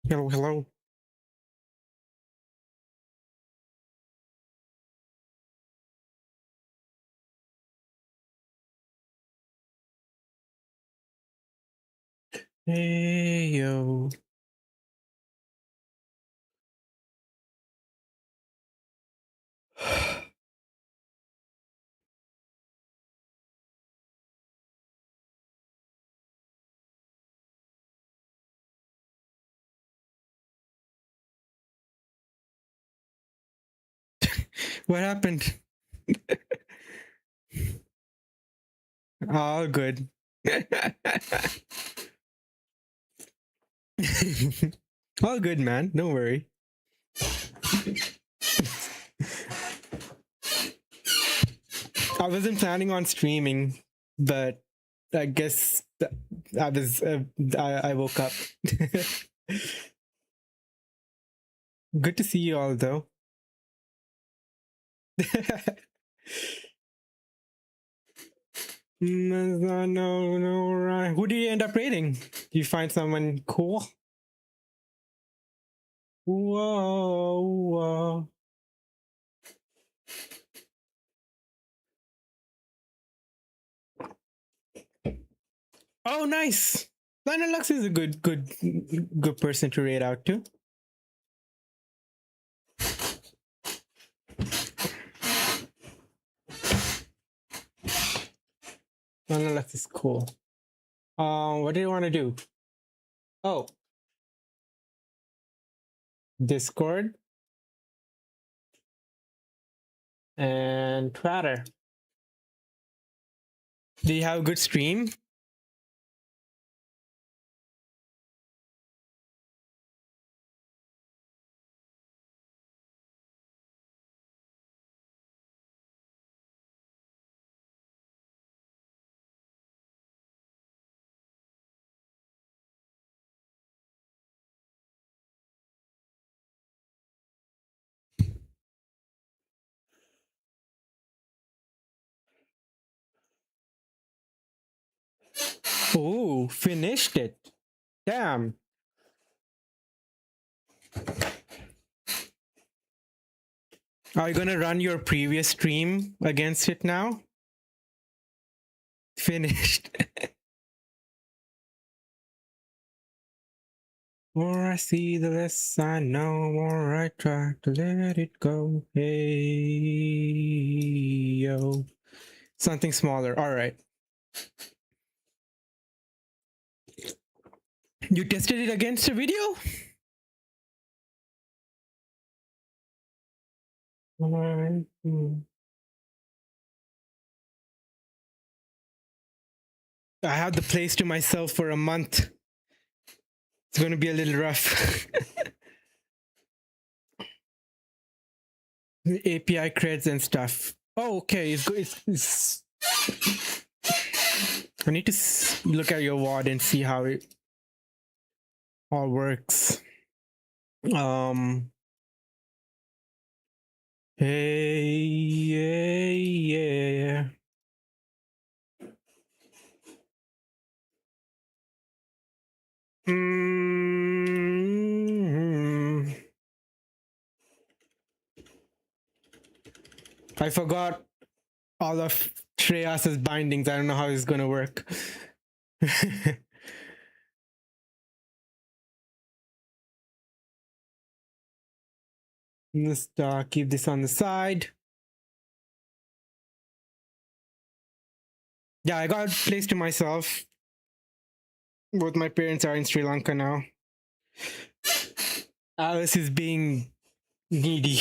Hello, hello. Hey, yo. What happened? All good. All good, man. Don't worry. I wasn't planning on streaming, but I guess I was. I woke up. Good to see you all, though. No, right. Who did you end up raiding? Did you find someone cool? Whoa, whoa. Oh, nice. Lux is a good person to raid out to. Lux is cool. What do you want to do? Oh, Discord and Twitter. Do you have a good stream? Oh, finished it. Damn. Are you gonna run your previous stream against it now? Finished. More I see, the less I know. More I try to let it go. Hey, yo. Something smaller. All right. You tested it against a video? I have the place to myself for a month. It's going to be a little rough. API creds and stuff. Oh, okay. It's I need to look at your WOD and see how it all works. Hey, yeah. I forgot all of Shreyas's bindings. I don't know how it's gonna work. Just keep this on the side. Yeah, I got a place to myself. Both my parents are in Sri Lanka now. Alice is being needy.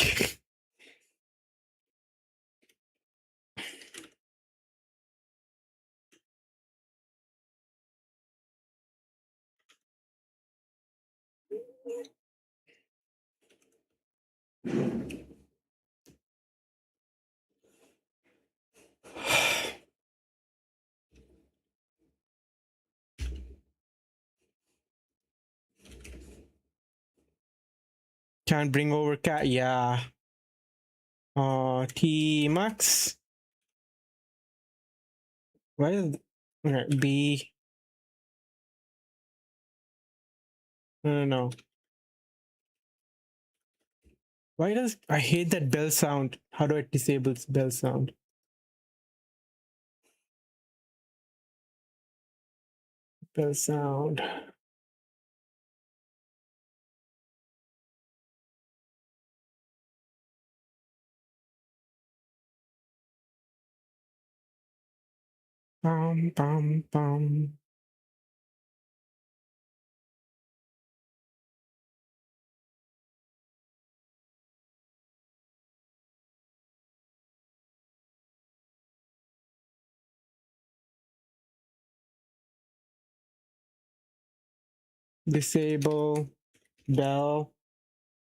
Can't bring over cat. Yeah. T Max. Why is B? I don't know. Why does I hate that bell sound? How do I disable this bell sound? Bell sound. Bum bum bum. Disable bell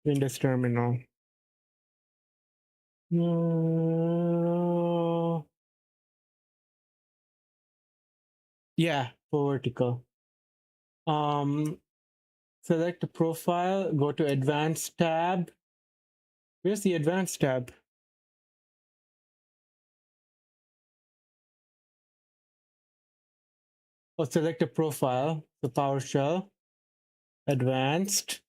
Windows terminal. No. Yeah, for vertical. Select the profile, go to advanced tab. Where's the advanced tab? Oh, select a profile, the PowerShell, advanced.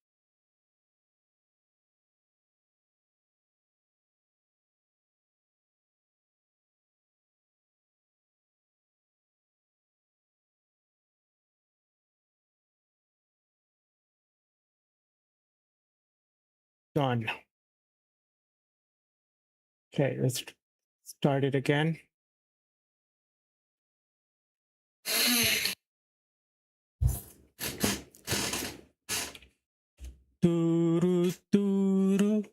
Done. Okay, let's start it again. Doo-doo, doo-doo.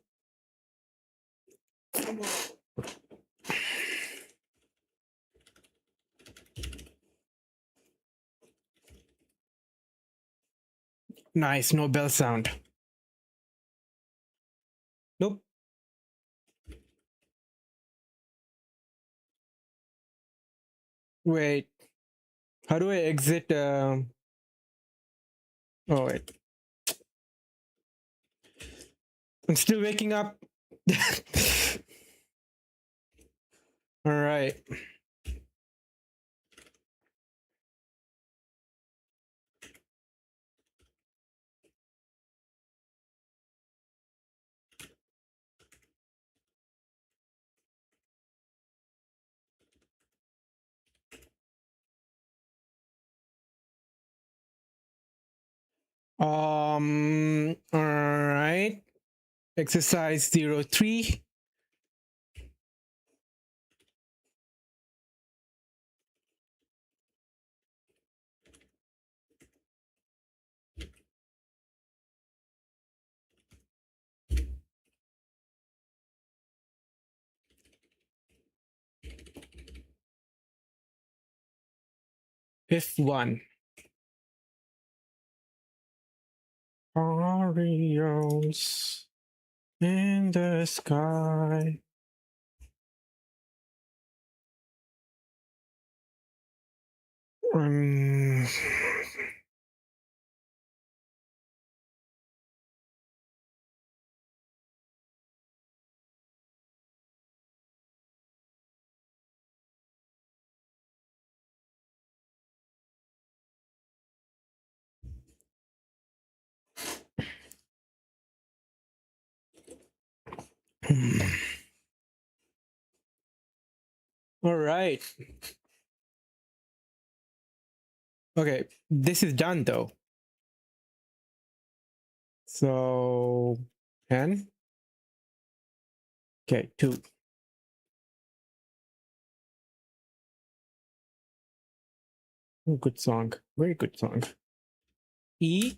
Nice, no bell sound. Nope. Wait, how do I exit? Oh, wait. I'm still waking up. All right. All right. Exercise 03. If one. Oreos in the sky. Um, all right. Okay, this is done though. So 10. Okay, 2. Oh, good song. Very good song. E.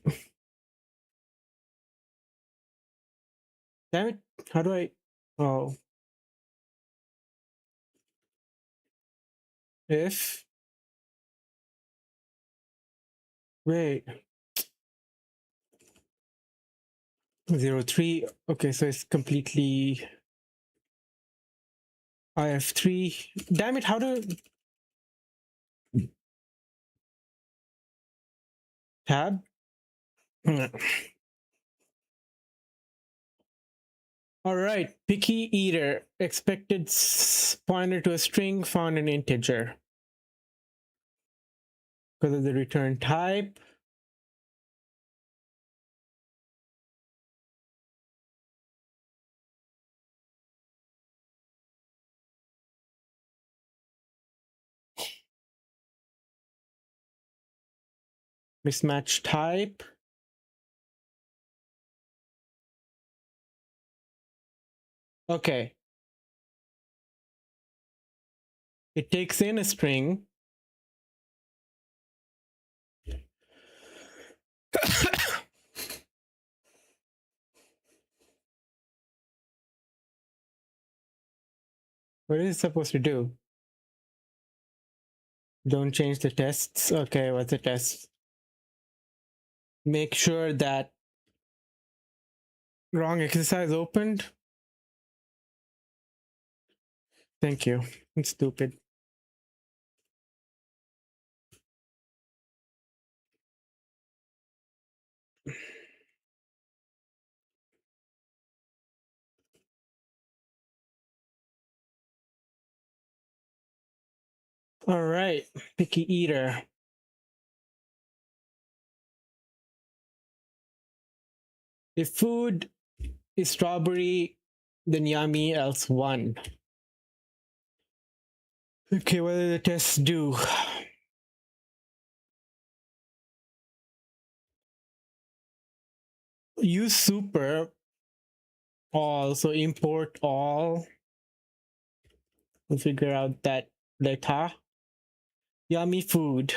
Damn it. How do I? Oh. If. Wait. 03. Okay, so it's completely. I have 3. Damn it. How do. Tab? All right. Picky eater. Expected pointer to a string found an integer. Because of the return type. Mismatch type. Okay. It takes in a string. What is it supposed to do? Don't change the tests. Okay, what's the test? Make sure that wrong exercise opened. Thank you. It's stupid. All right, picky eater. If food is strawberry, then yummy, else one. Okay, what do the tests do? Use super all, so import all. We'll figure out that later. Yummy food.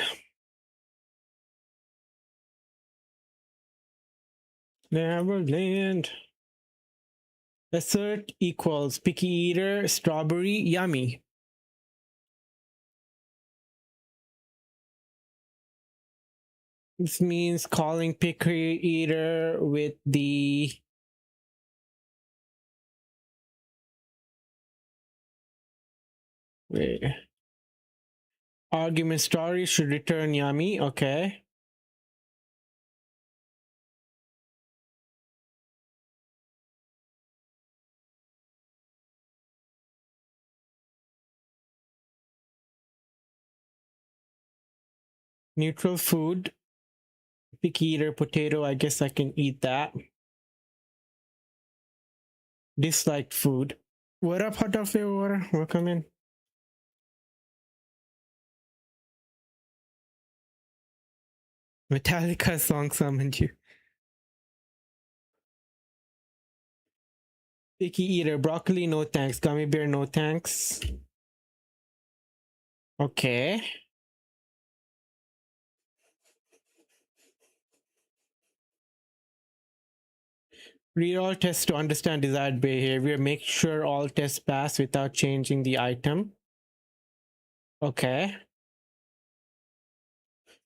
Neverland. Assert equals picky eater, strawberry, yummy. This means calling picky eater with the wait. Argument story should return yummy. Okay. Neutral food. Picky eater potato. I guess I can eat that. Disliked food. What up, hot dog flavor water? Welcome in. Metallica song summoned you. Picky eater, broccoli, no thanks. Gummy bear, no thanks. Okay. Read all tests to understand desired behavior. Make sure all tests pass without changing the item. Okay.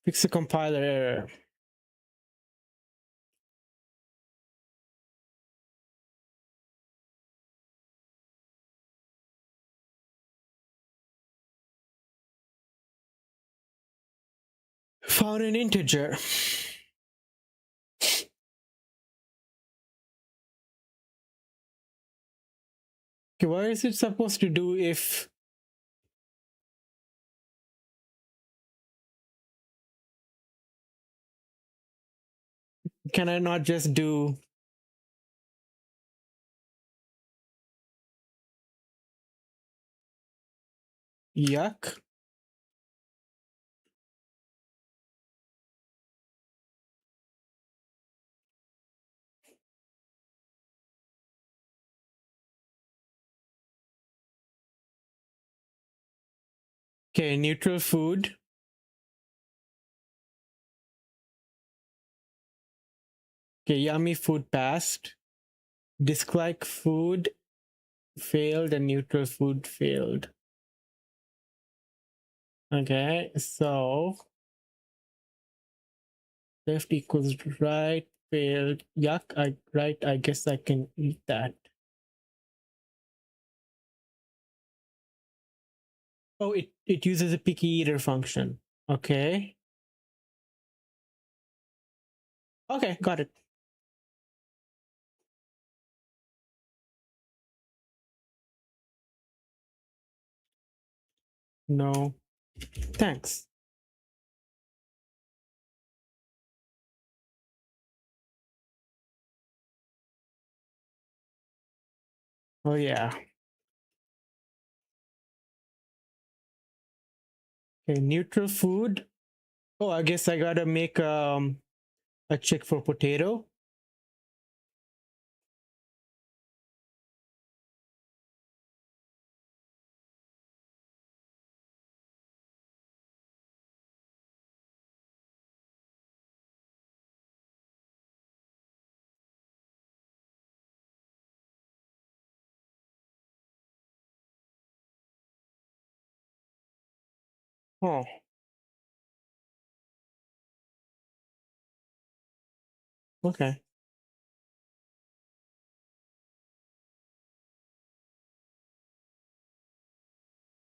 Fix the compiler error. Found an integer. Okay, what is it supposed to do if can I not just do yuck? Okay, neutral food. Okay, yummy food passed. Dislike food failed and neutral food failed. Okay, so left equals right, failed, yuck, right, I guess I can eat that. Oh, it uses a picky eater function. Okay. Okay, got it. No, thanks. Oh yeah. Okay, neutral food. Oh, I guess I gotta make a check for potato. Oh, okay.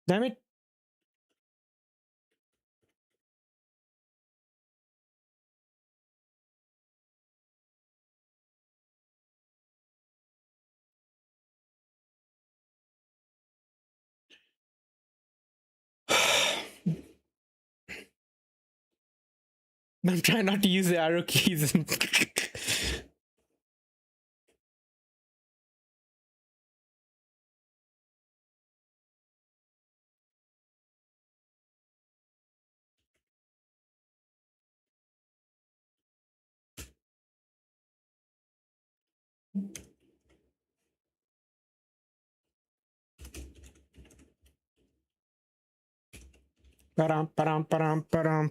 Damn it. I'm trying not to use the arrow keys.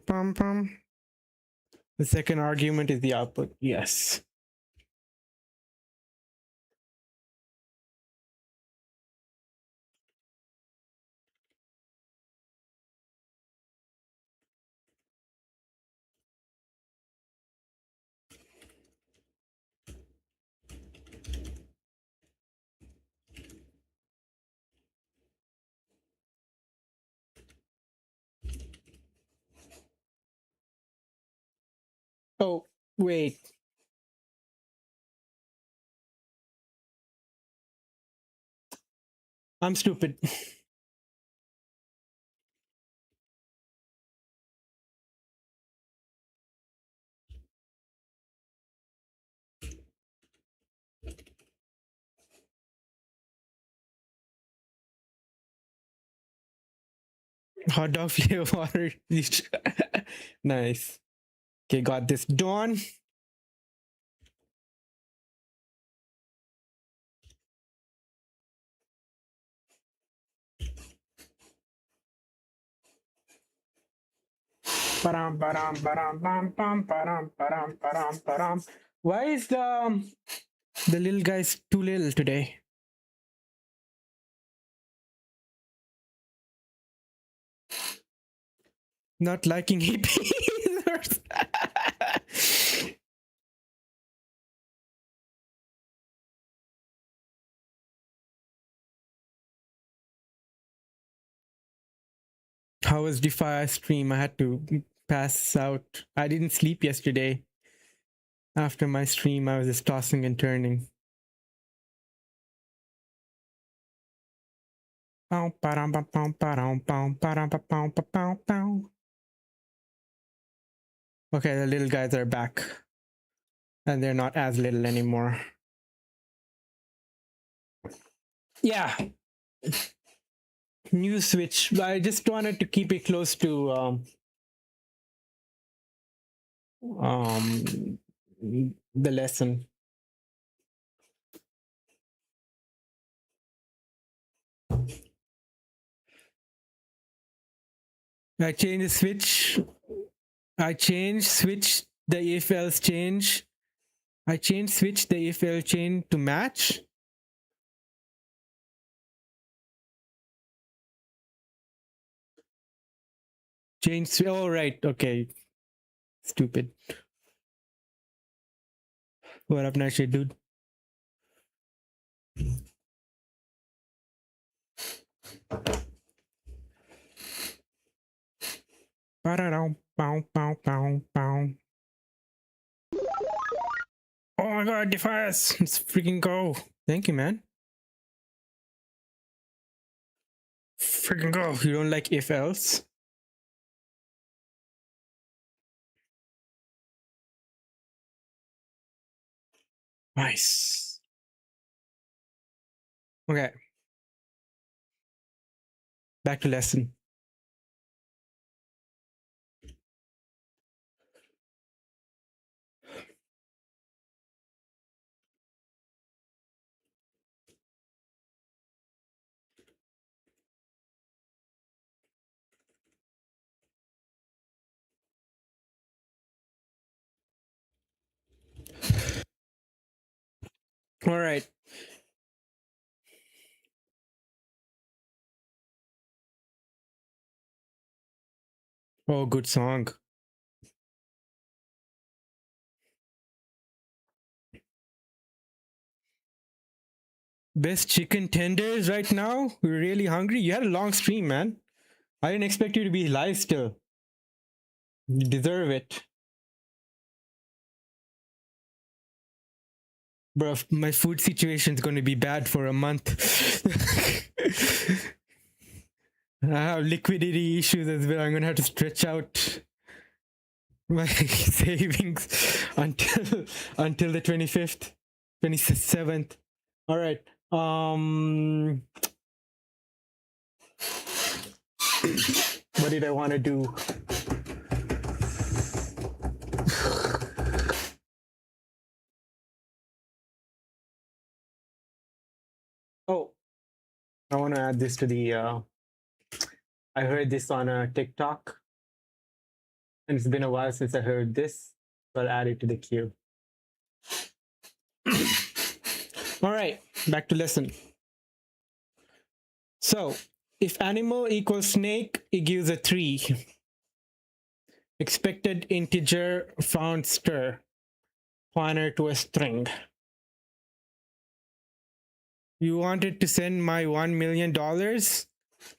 Pam. The second argument is the output. Yes. Oh, wait. I'm stupid. Hot dog flavor water. Nice. Okay, got this done. Why is the little guy's too little today? Not liking hippies. How was Defy stream? I had to pass out. I didn't sleep yesterday. After my stream, I was just tossing and turning. Okay, the little guys are back. And they're not as little anymore. Yeah. New switch. I just wanted to keep it close to the lesson. I change the switch. I change switch the if else change. I change switch the if else chain to match. Change. Oh right. Okay. Stupid. What up, nice shit, dude? Oh my god, Defias! Let's freaking go. Thank you, man. Freaking go. You don't like if else? Nice. Okay. Back to lesson. All right. Oh, good song. Best chicken tenders right now. We're really hungry. You had a long stream, man. I didn't expect you to be live still. You deserve it. Bro, my food situation is going to be bad for a month. I have liquidity issues as well. I'm going to have to stretch out my savings until the 25th, 27th. All right. What did I want to do? Oh, I want to add this to the. I heard this on a TikTok, and it's been a while since I heard this, so I'll add it to the queue. All right, back to lesson. So, if animal equals snake, it gives a 3. Expected integer found stir. Pointer to a string. You wanted to send my $1 million?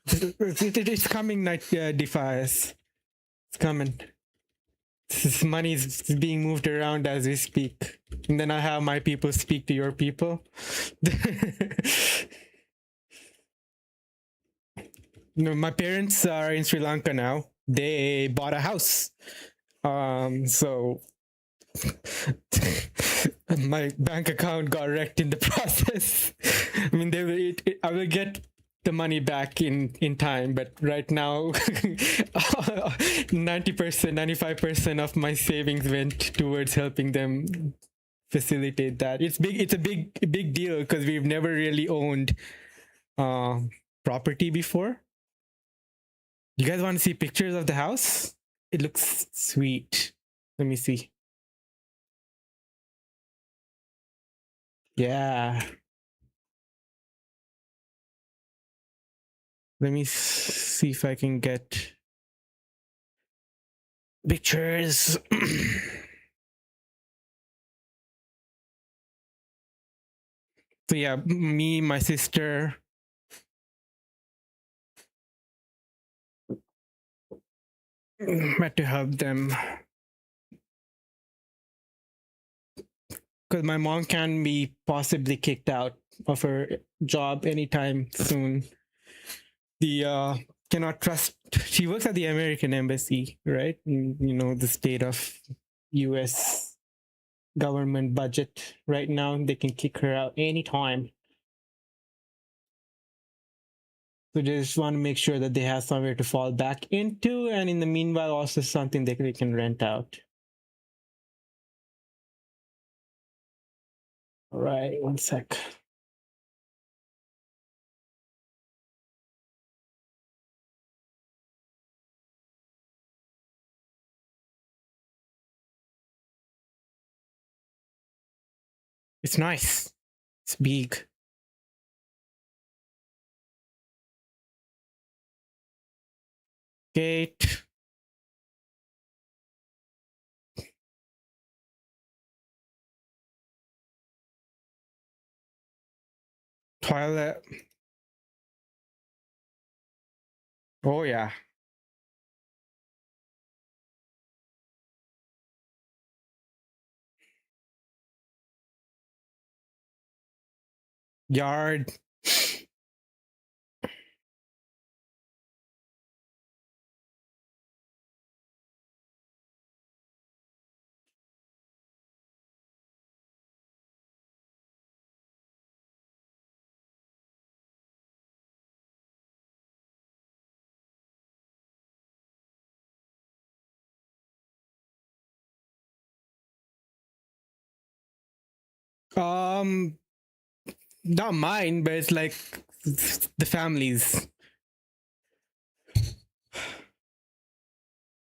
It's coming, Defias. It's coming. This money is being moved around as we speak. And then I have my people speak to your people. No, my parents are in Sri Lanka now. They bought a house. So my bank account got wrecked in the process. I mean, I will get the money back in time, but right now 90%, 95% of my savings went towards helping them facilitate that. It's a big deal because we've never really owned property before. You guys want to see pictures of the house? It looks sweet. Let me see. Yeah. Let me see if I can get pictures. So yeah, me, my sister. Had to help them. Because my mom can be possibly kicked out of her job anytime soon. The cannot trust. She works at the American embassy, right? You know, the state of US government budget right now. They can kick her out anytime. So they just want to make sure that they have somewhere to fall back into, and in the meanwhile, also something they can rent out. All right, one sec. It's nice. It's big. Gate. Toilet. Oh yeah. Yard. Um, not mine, but it's like the family's.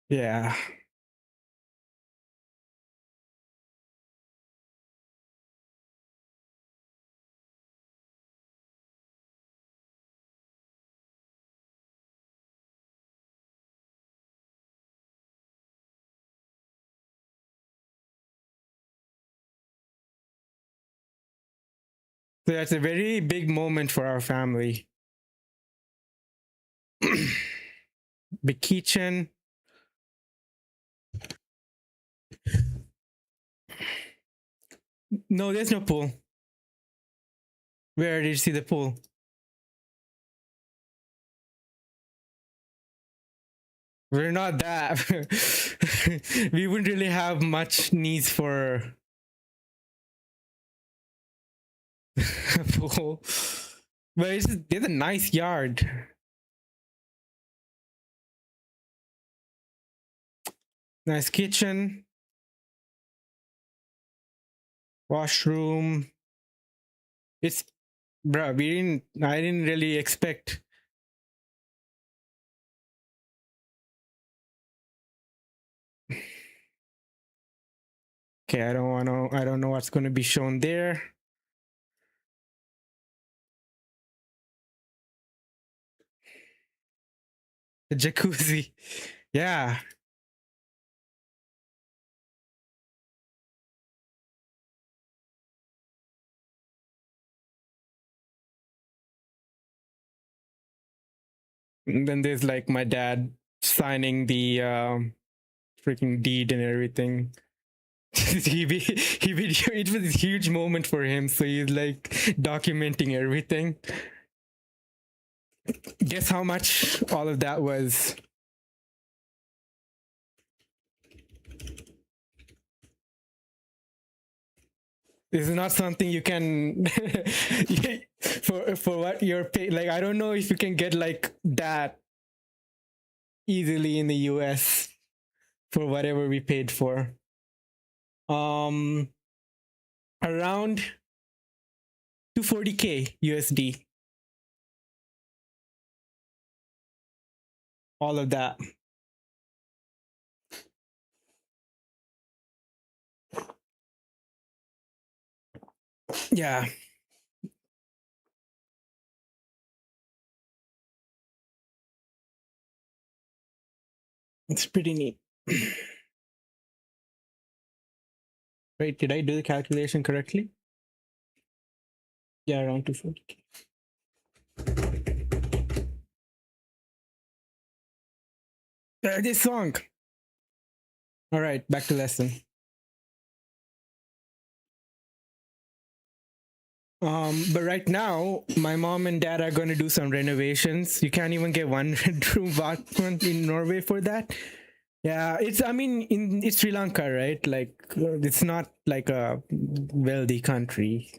Yeah. So that's a very big moment for our family. Big kitchen. No, there's no pool. Where did you see the pool? We're not that. We wouldn't really have much needs for a pool. But there's a nice yard. Nice kitchen. Washroom. It's, bro, I didn't really expect. Okay, I don't know what's going to be shown there. The jacuzzi. Yeah. And then there's like my dad signing the freaking deed and everything. It was a huge moment for him, so he's like documenting everything. Guess how much all of that was? This is not something you can for what you're paid. Like, I don't know if you can get like that easily in the US for whatever we paid for. Around 240K USD. All of that. Yeah. It's pretty neat. Wait, did I do the calculation correctly? Yeah, around 240K. This song. All right, back to lesson. But right now, my mom and dad are going to do some renovations. You can't even get one bedroom apartment in Norway for that. Yeah, it's Sri Lanka, right? Like, it's not like a wealthy country.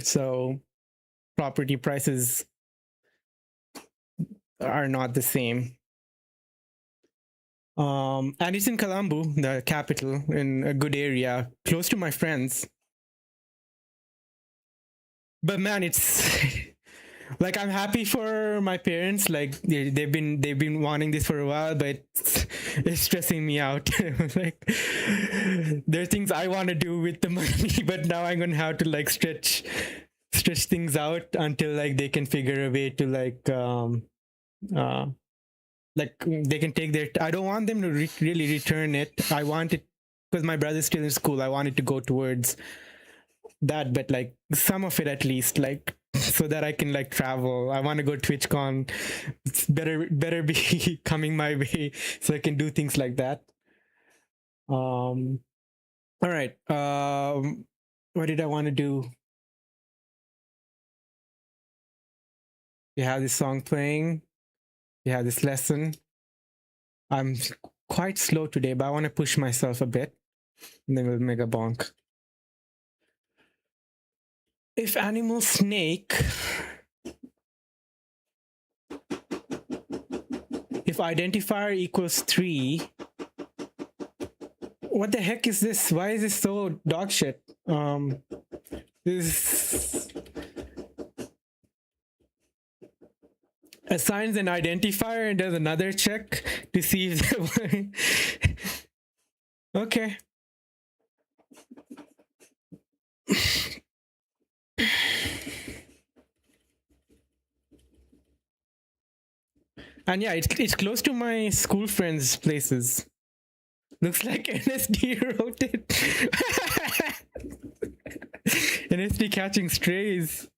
So property prices are not the same. And it's in Colombo, the capital, in a good area, close to my friends. But man, it's like, I'm happy for my parents. Like, they've been wanting this for a while, but it's stressing me out. Like, there are things I want to do with the money, but now I'm gonna have to like stretch things out until like they can figure a way to like they can take their. I don't want them to really return it. I want it because my brother's still in school. I want it to go towards that, but like some of it at least, like so that I can like travel. I want to go TwitchCon. It's better be coming my way so I can do things like that. All right. What did I want to do? You have this song playing. You have this lesson. I'm quite slow today, but I want to push myself a bit. And then we'll megabonk. If animal snake, if identifier equals 3, what the heck is this? Why is this so dog shit? This assigns an identifier and does another check to see if okay. And yeah, it's close to my school friends' places. Looks like NSD wrote it. NSD catching strays.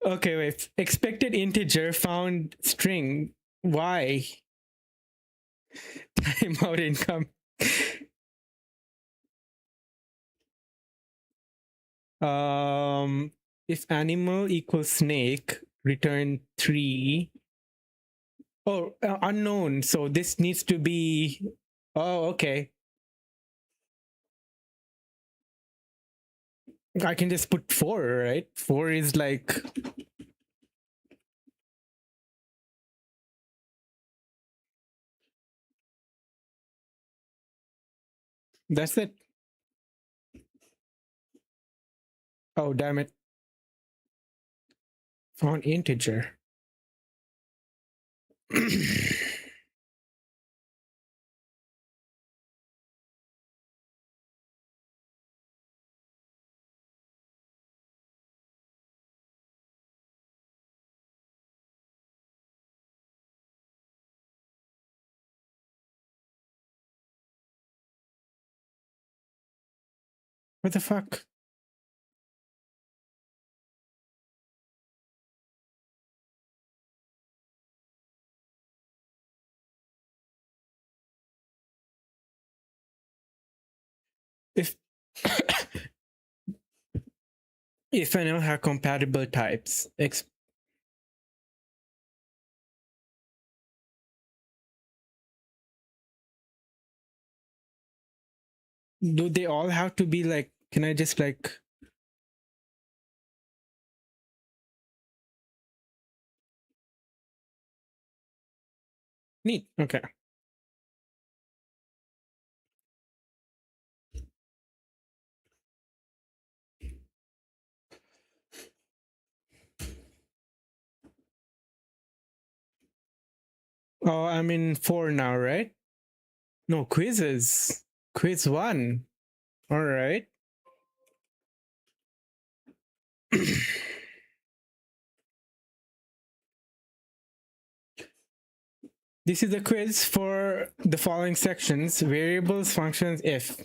Okay, wait. Expected integer found string. Why? Timeout income. If animal equals snake, return 3. Oh, unknown. So this needs to be. Oh, okay. I can just put 4, right? 4 is like. That's it. Oh, damn it. Found integer. What the fuck? If if I know how compatible types, do they all have to be like? Can I just like? Neat. Okay. Oh, I'm in 4 now, right? No, quizzes. Quiz 1. All right. This is the quiz for the following sections: variables, functions, if.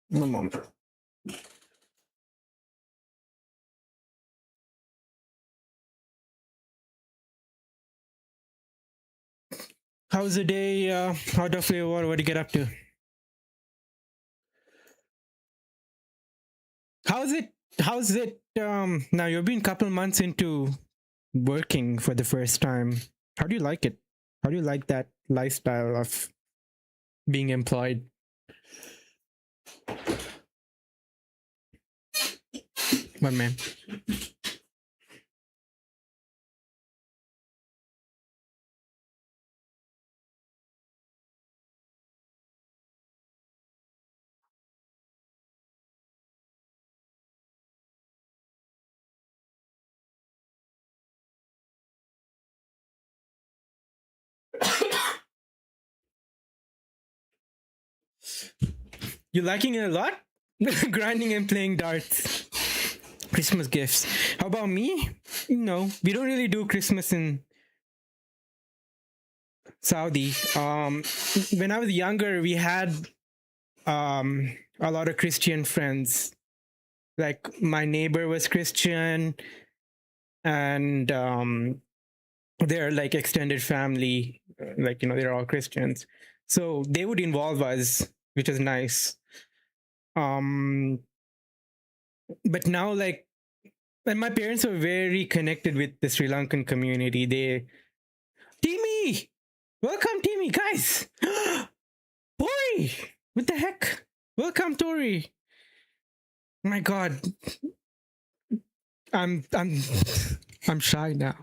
One moment. How's the day out of your what do you get up to? How's it now you've been a couple months into working for the first time. How do you like it? How do you like that lifestyle of being employed? What, man? You liking it a lot? Grinding and playing darts. Christmas gifts. How about me? No, we don't really do Christmas in Saudi. When I was younger, we had a lot of Christian friends. Like my neighbor was Christian, and they're like extended family, like they're all Christians. So they would involve us, which is nice. But now, like, and my parents are very connected with the Sri Lankan community. Timmy, welcome, Timmy, guys. Boy, what the heck? Welcome, Tori. My God, I'm I'm shy now.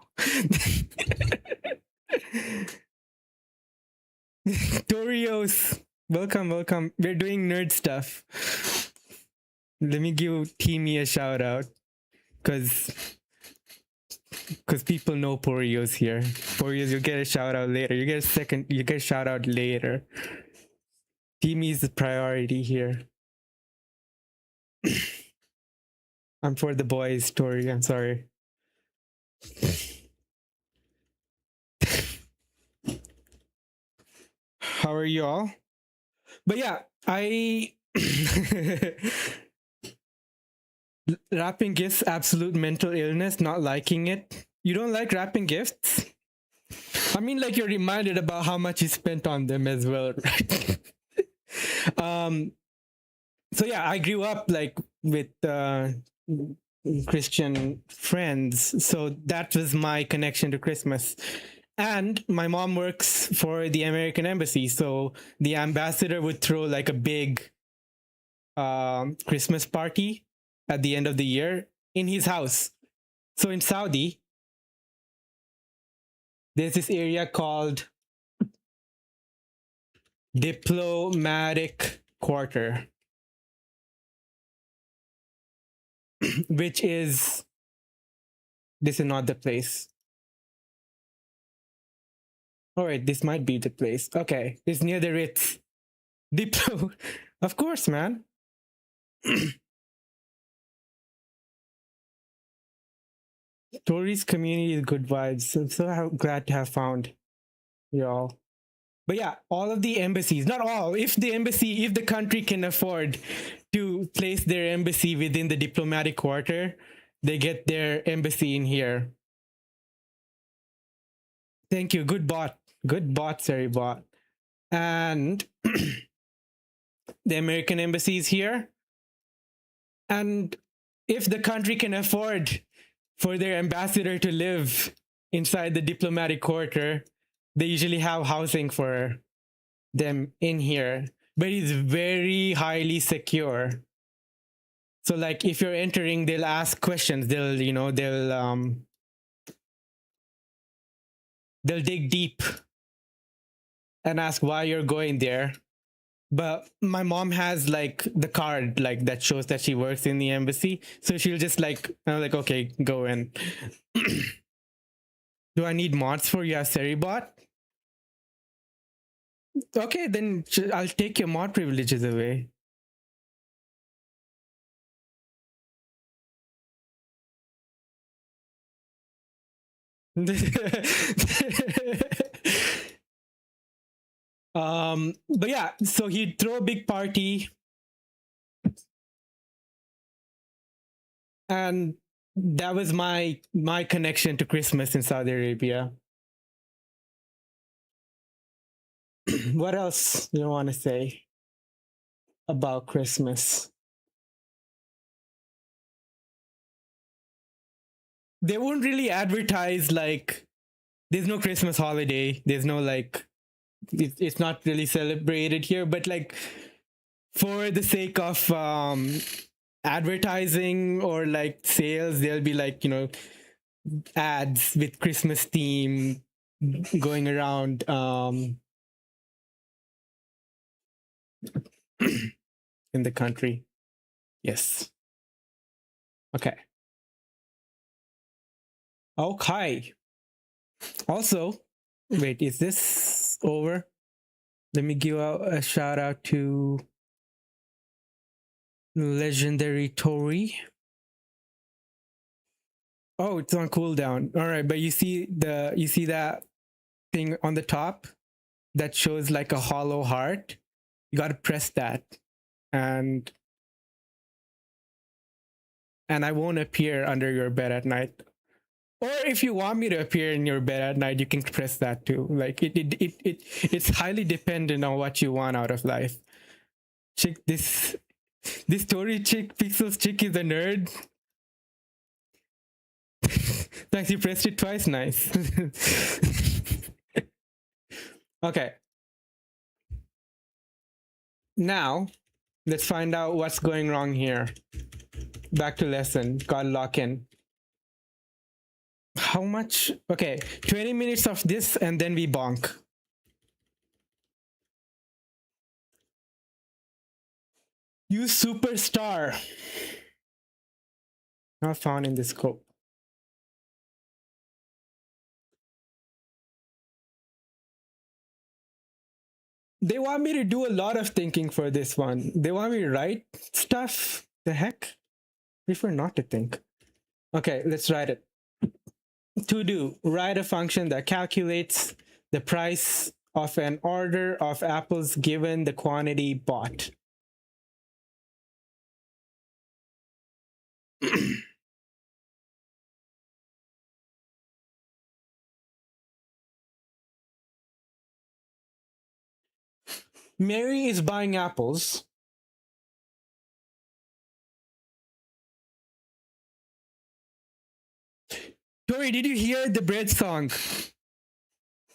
Torios, welcome. We're doing nerd stuff. Let me give Timmy a shout out, because people know Porios here. Porios, you'll get a shout out later. You get a shout out later. Timmy is the priority here. I'm for the boys story. I'm sorry. How are you all? But yeah, I wrapping gifts, absolute mental illness, not liking it. You don't like wrapping gifts? I mean, like you're reminded about how much you spent on them as well, right? um, so yeah, I grew up like with Christian friends, so that was my connection to Christmas. And my mom works for the American embassy, so the ambassador would throw like a big Christmas party at the end of the year in his house. So in Saudi, there's this area called Diplomatic Quarter, which is, this is not the place. All right, this might be the place. Okay, it's near the Ritz. Diplo, of course, man. Tories community is good vibes. I'm so glad to have found y'all. But yeah, all of the embassies, not all, if the country can afford to place their embassy within the diplomatic quarter, they get their embassy in here. Thank you. Good bot. Good bot, sorry bot. And the American embassy is here. And if the country can afford for their ambassador to live inside the diplomatic quarter, they usually have housing for them in here. But it's very highly secure. So like if you're entering, they'll ask questions. They'll dig deep and ask why you're going there. But my mom has like the card like that shows that she works in the embassy, so she'll just like, I'm like, okay, go in. Do I need mods for your Seribot? Okay, then I'll take your mod privileges away. But yeah, so he'd throw a big party, and that was my connection to Christmas in Saudi Arabia. What else do you want to say about Christmas? They won't really advertise like there's no Christmas holiday. There's no like it's not really celebrated here, but like for the sake of advertising or like sales, there'll be like, ads with Christmas theme going around in the country. Yes. Okay. Okay. Also, wait, is this over? Let me give out a shout out to Legendary Tori. Oh, it's on cooldown. All right, but you see that thing on the top that shows like a hollow heart? You got to press that, and I won't appear under your bed at night. Or if you want me to appear in your bed at night, you can press that too. Like it's highly dependent on what you want out of life. Chick, this story chick, Pixels chick is a nerd. Thanks, you pressed it twice. Nice. Okay. Now, let's find out what's going wrong here. Back to lesson. Got lookin. How much? Okay, 20 minutes of this and then we bonk. You superstar. Not found in the scope. They want me to do a lot of thinking for this one. They want me to write stuff. The heck? Prefer not to think. Okay, let's write it. To do, write a function that calculates the price of an order of apples given the quantity bought. Mary is buying apples. Tori, did you hear the bread song?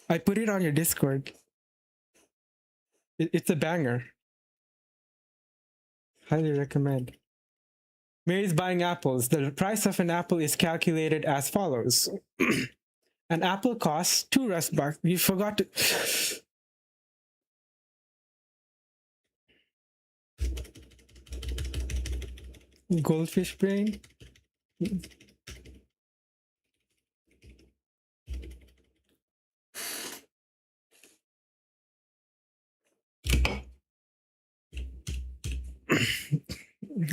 I put it on your Discord. It's a banger. Highly recommend. Mary's buying apples. The price of an apple is calculated as follows. An apple costs 2 rust bucks. You forgot to... Goldfish brain?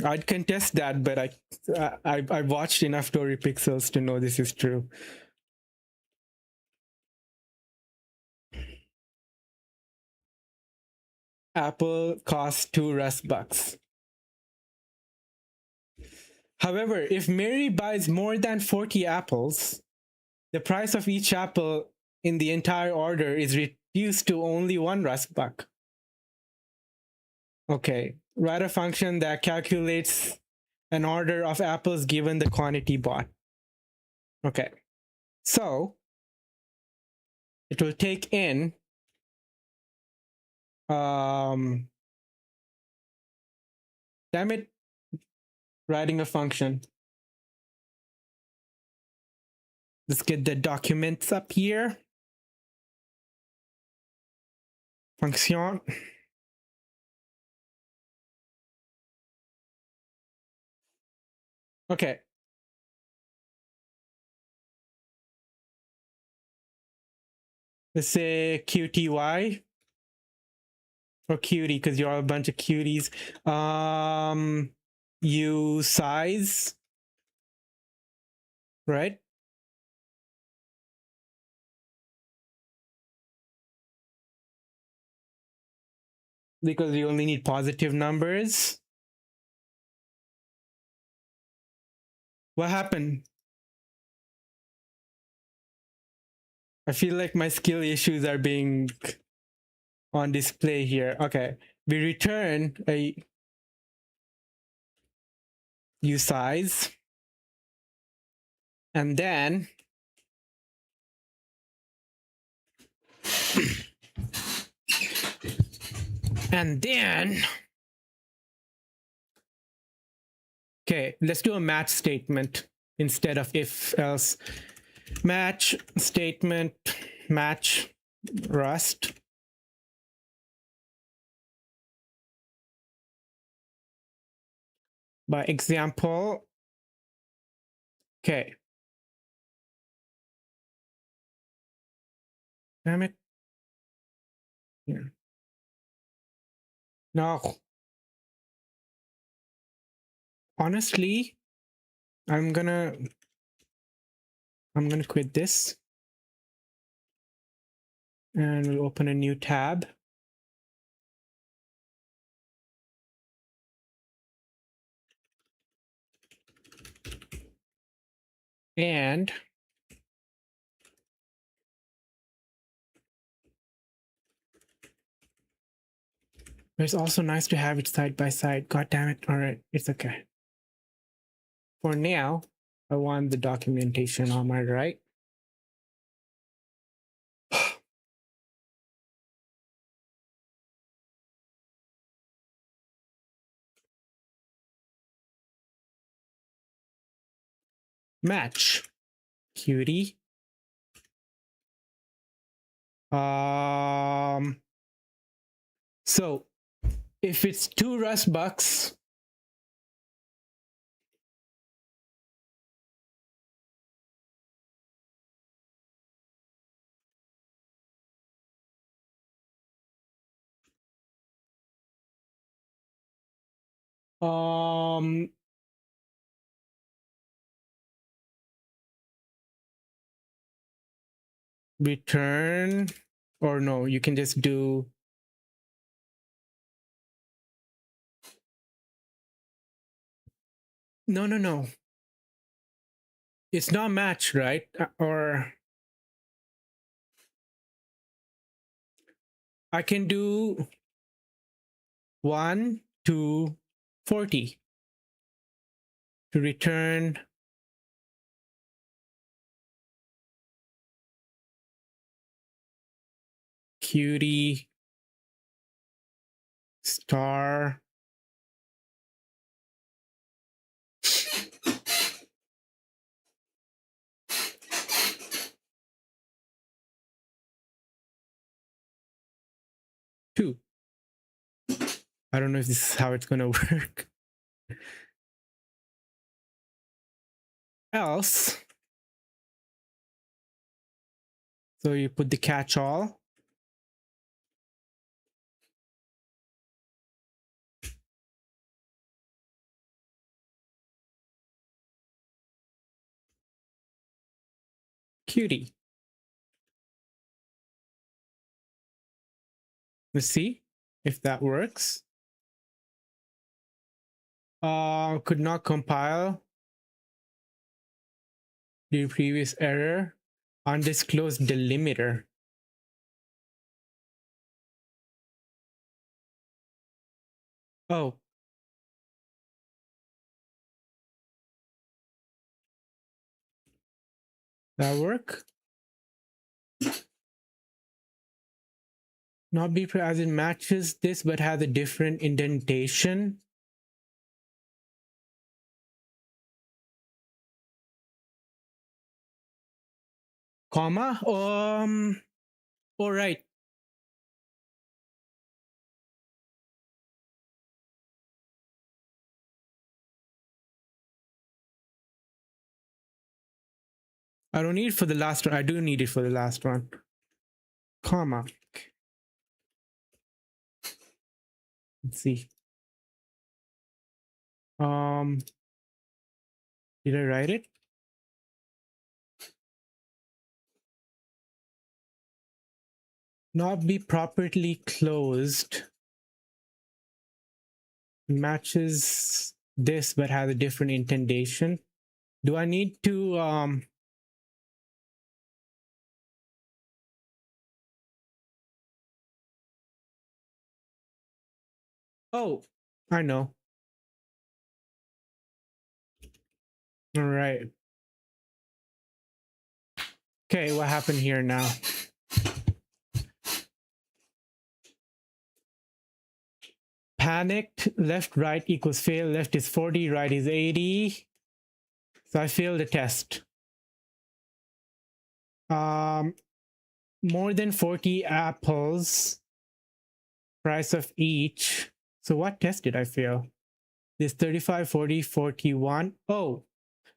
I'd contest that, but I watched enough Dory Pixels to know this is true. Apple costs 2 rust bucks. However, if Mary buys more than 40 apples, the price of each apple in the entire order is reduced to only 1 rust buck. Okay, write a function that calculates an order of apples given the quantity bought. Okay, so it will take in damn it, writing a function. Let's get the documents up here. Function. Okay. Let's say QTY or cutie because you're all a bunch of cuties. You size, right? Because you only need positive numbers. What happened? I feel like my skill issues are being on display here. Okay, we return a usize, and then okay, let's do a match statement instead of if else. Match statement, match rust. By example, okay. Damn it. Here. No. Honestly, I'm gonna quit this. And we'll open a new tab. And it's also nice to have it side by side. God damn it. All right, it's okay. For now, I want the documentation on my right. Match. Cutie. So if it's 2 rust bucks, return, or no, you can just do no. It's not match, right? Or I can do 1 to 40 to return cutie star two. I don't know if this is how it's gonna work. Else, so you put the catch-all. Cutie. Let's see if that works. Could not compile the previous error. Undisclosed delimiter. Oh. That work? Not be as it matches this but has a different indentation. Comma? All right. I don't need it for the last one. I do need it for the last one. Comma. Let's see. Did I write it? Not be properly closed. Matches this but has a different indentation. Do I need to oh, I know. All right. Okay, what happened here now? Panicked, left, right equals fail. Left is 40, right is 80. So I failed the test. More than 40 apples, price of each. So what test did I fail? This 35, 40, 41. Oh,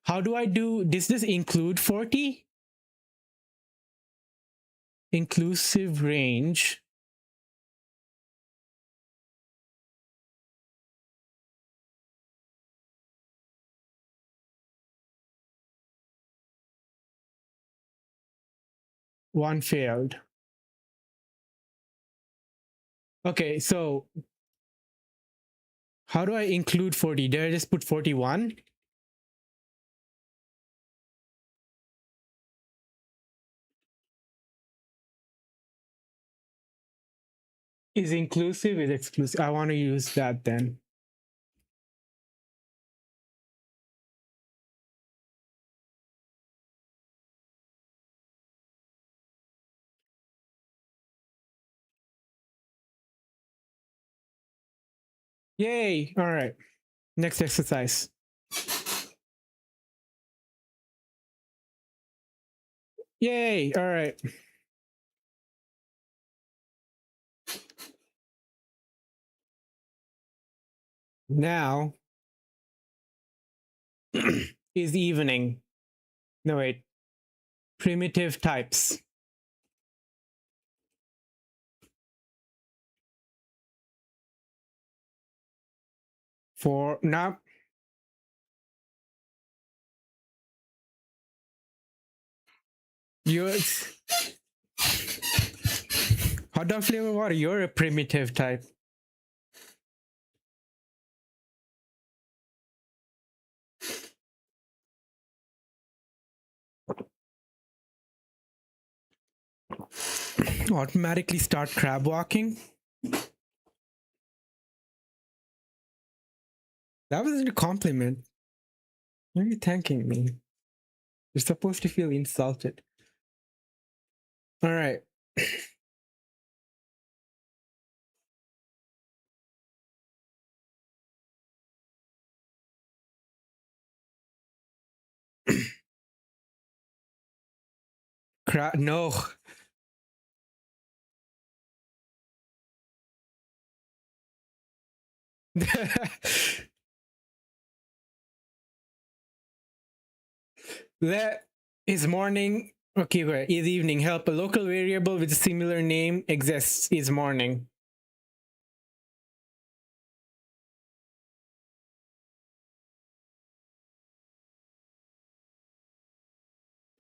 how do I do, does this include 40? Inclusive range. One failed. Okay, so how do I include 40? Did I just put 41? Is inclusive, is exclusive? I want to use that then. Yay! All right. Next exercise. Yay! All right. Now is evening. No, wait. Primitive types. For now, You're hot dog flavor water. You're a primitive type. Automatically start crab walking. That wasn't a compliment. Why are you thanking me? You're supposed to feel insulted. All right. No. That is morning. Okay, wait. Is evening. Help. A local variable with a similar name exists. Is morning.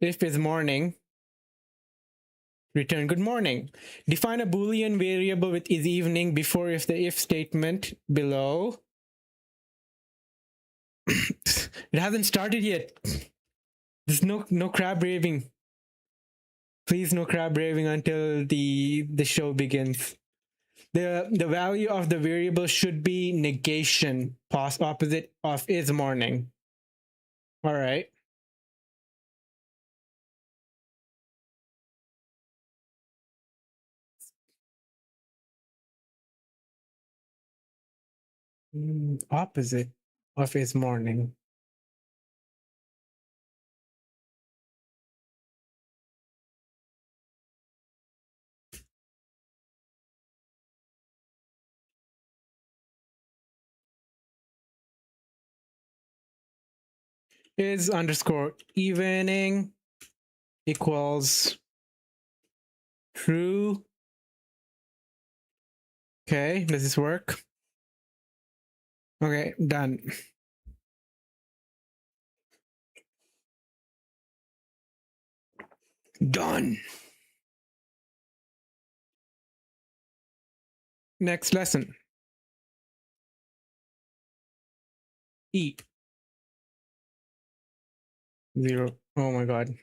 If is morning, return good morning. Define a Boolean variable with is evening before if the if statement below. It hasn't started yet. There's no crab raving. Please no crab raving until the show begins. The value of the variable should be negation, opposite of is morning. All right. Opposite of is morning. Is underscore evening equals true. Okay, does this work? Okay, done. Done. Next lesson. Eat. 0. Oh my god.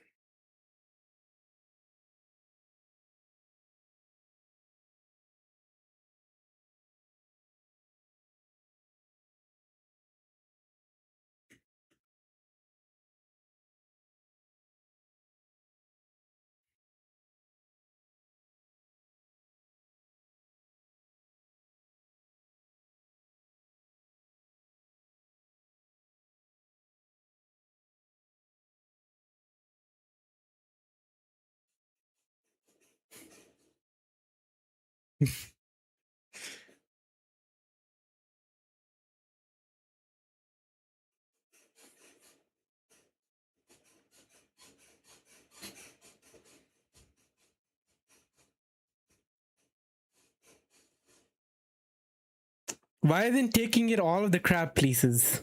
Why isn't taking it all of the crab pieces?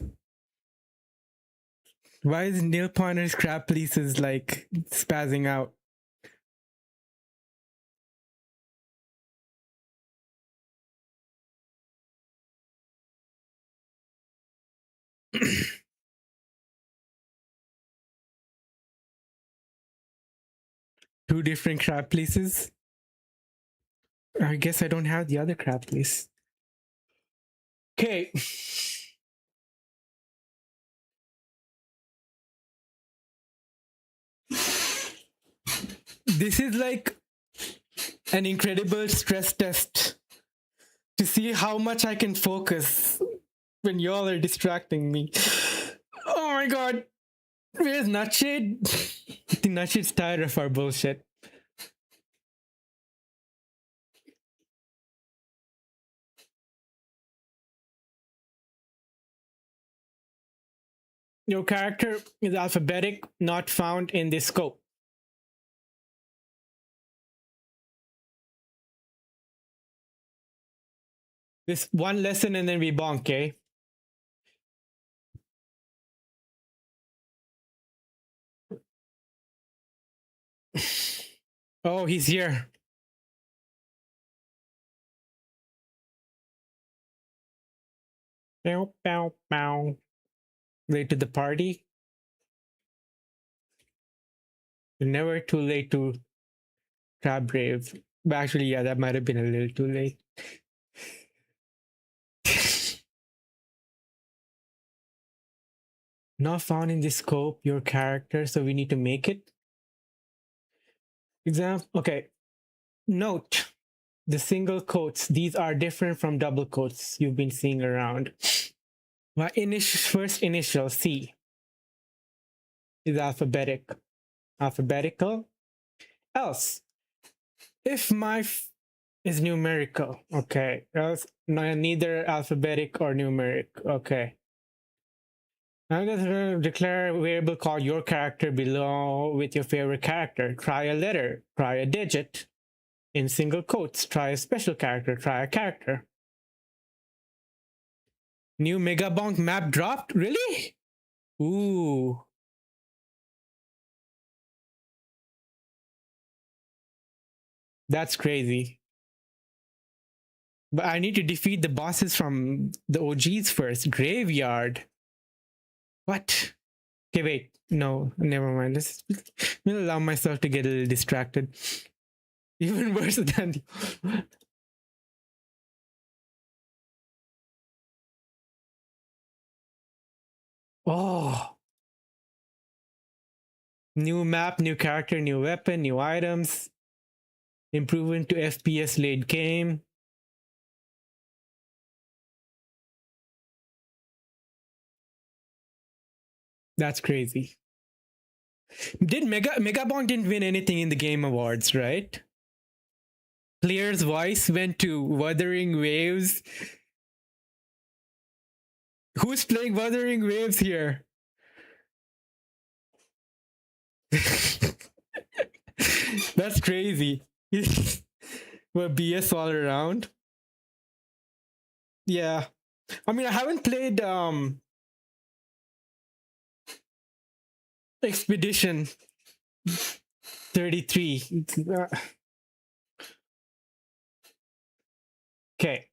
Why is Neil Pointer's crab pieces like spazzing out? Two different crab pieces? I guess I don't have the other crab piece. Okay. This is like an incredible stress test to see how much I can focus when y'all are distracting me. Oh my god. Where's Nutshade? I think Nutshade's tired of our bullshit. Your character is alphabetic, not found in this scope. This one lesson and then we bonk, okay? Oh, he's here. Bow, bow, bow. Late to the party. Never too late to grab brave. But actually, yeah, that might have been a little too late. Not found in the scope, your character, so we need to make it. Example. Okay. Note the single quotes. These are different from double quotes you've been seeing around. My first initial C is alphabetical. Else, if my is numerical, okay. Else, neither alphabetic or numeric, okay. I'm going to declare a variable called your character below with your favorite character. Try a letter, try a digit. In single quotes, try a special character, try a character. New megabonk map dropped? Really? Ooh. That's crazy. But I need to defeat the bosses from the OGs first. Graveyard. What? Okay, wait. No, never mind. I'm gonna allow myself to get a little distracted. Even worse than. Oh. New map, new character, new weapon, new items. Improvement to FPS late game. That's crazy. Did Megabonk didn't win anything in the Game Awards, right? Player's voice went to Wuthering Waves. Who's playing Wuthering Waves here? That's crazy. We're BS all around. Yeah. I mean, I haven't played Expedition 33. Okay.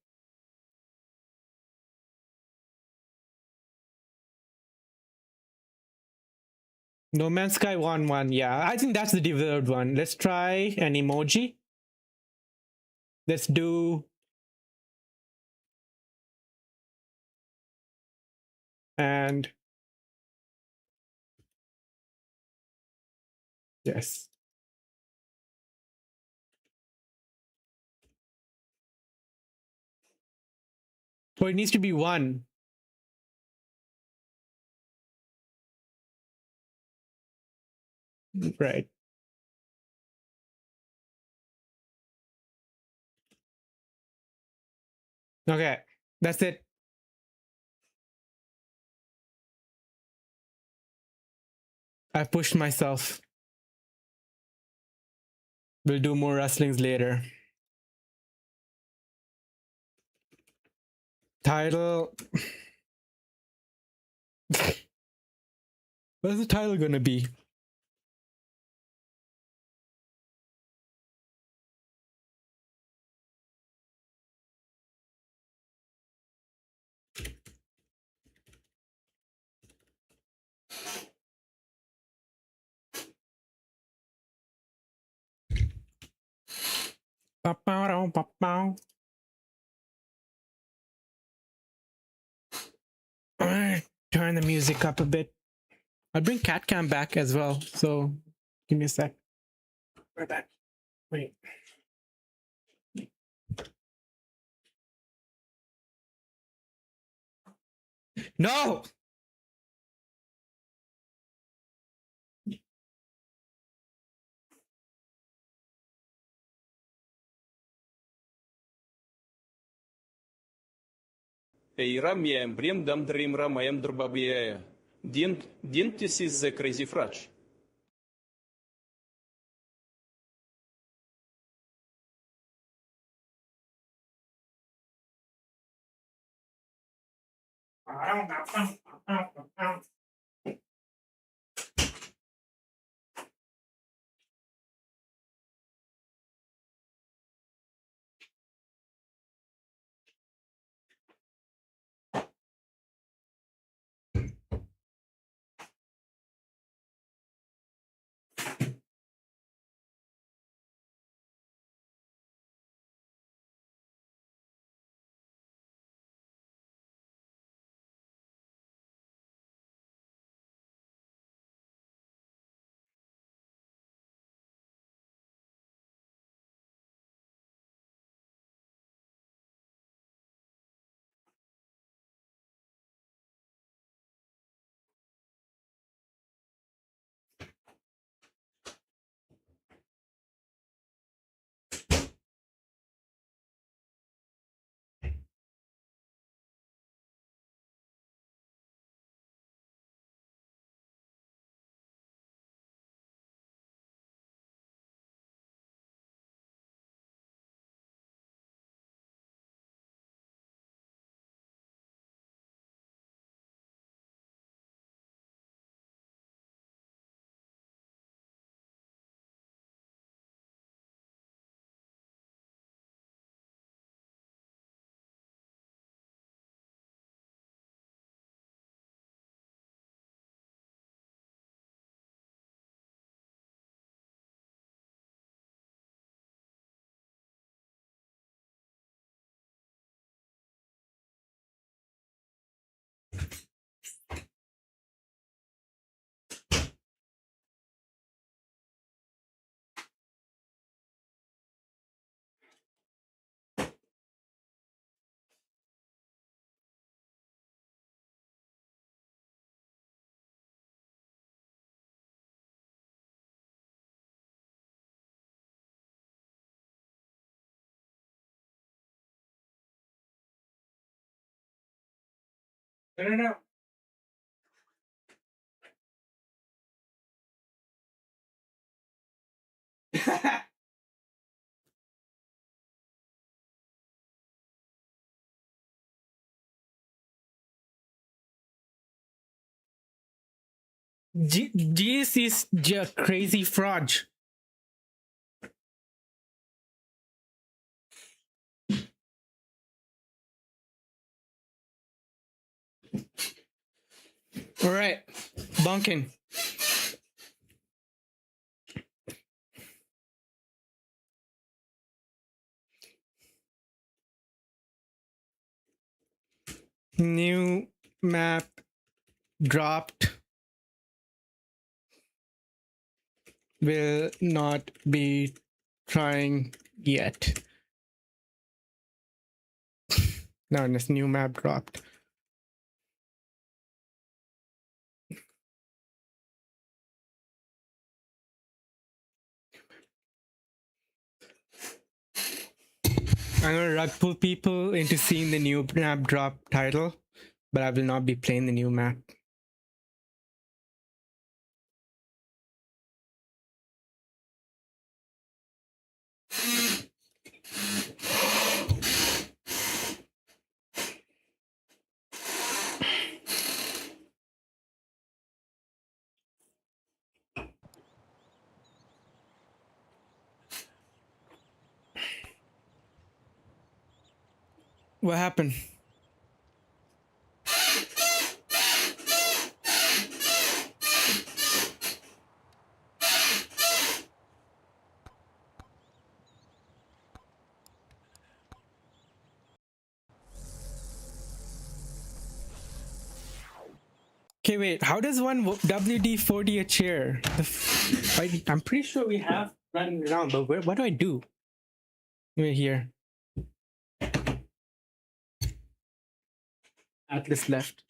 No Man's Sky 1-1. Yeah, I think that's the developed one. Let's try an emoji. Let's do. And. Yes. Oh, it needs to be one. Right. Okay. That's it. I pushed myself. We'll do more rustlings later. Title. What's the title gonna be? Turn the music up a bit. I'll bring CatCam back as well. So give me a sec. We're back. Wait. No! Eiram miem brim dam dream ramayam drbabiaya. Dint this is the crazy frach. No. This is just crazy fraud. All right, bunking. New map dropped. Will not be trying yet. No, this new map dropped. I'm gonna rug pull people into seeing the new map drop title, but I will not be playing the new map. What happened? Okay, wait. How does one WD-40 a chair? I'm pretty sure we have running around, but what do I do? Right here. Atlas left.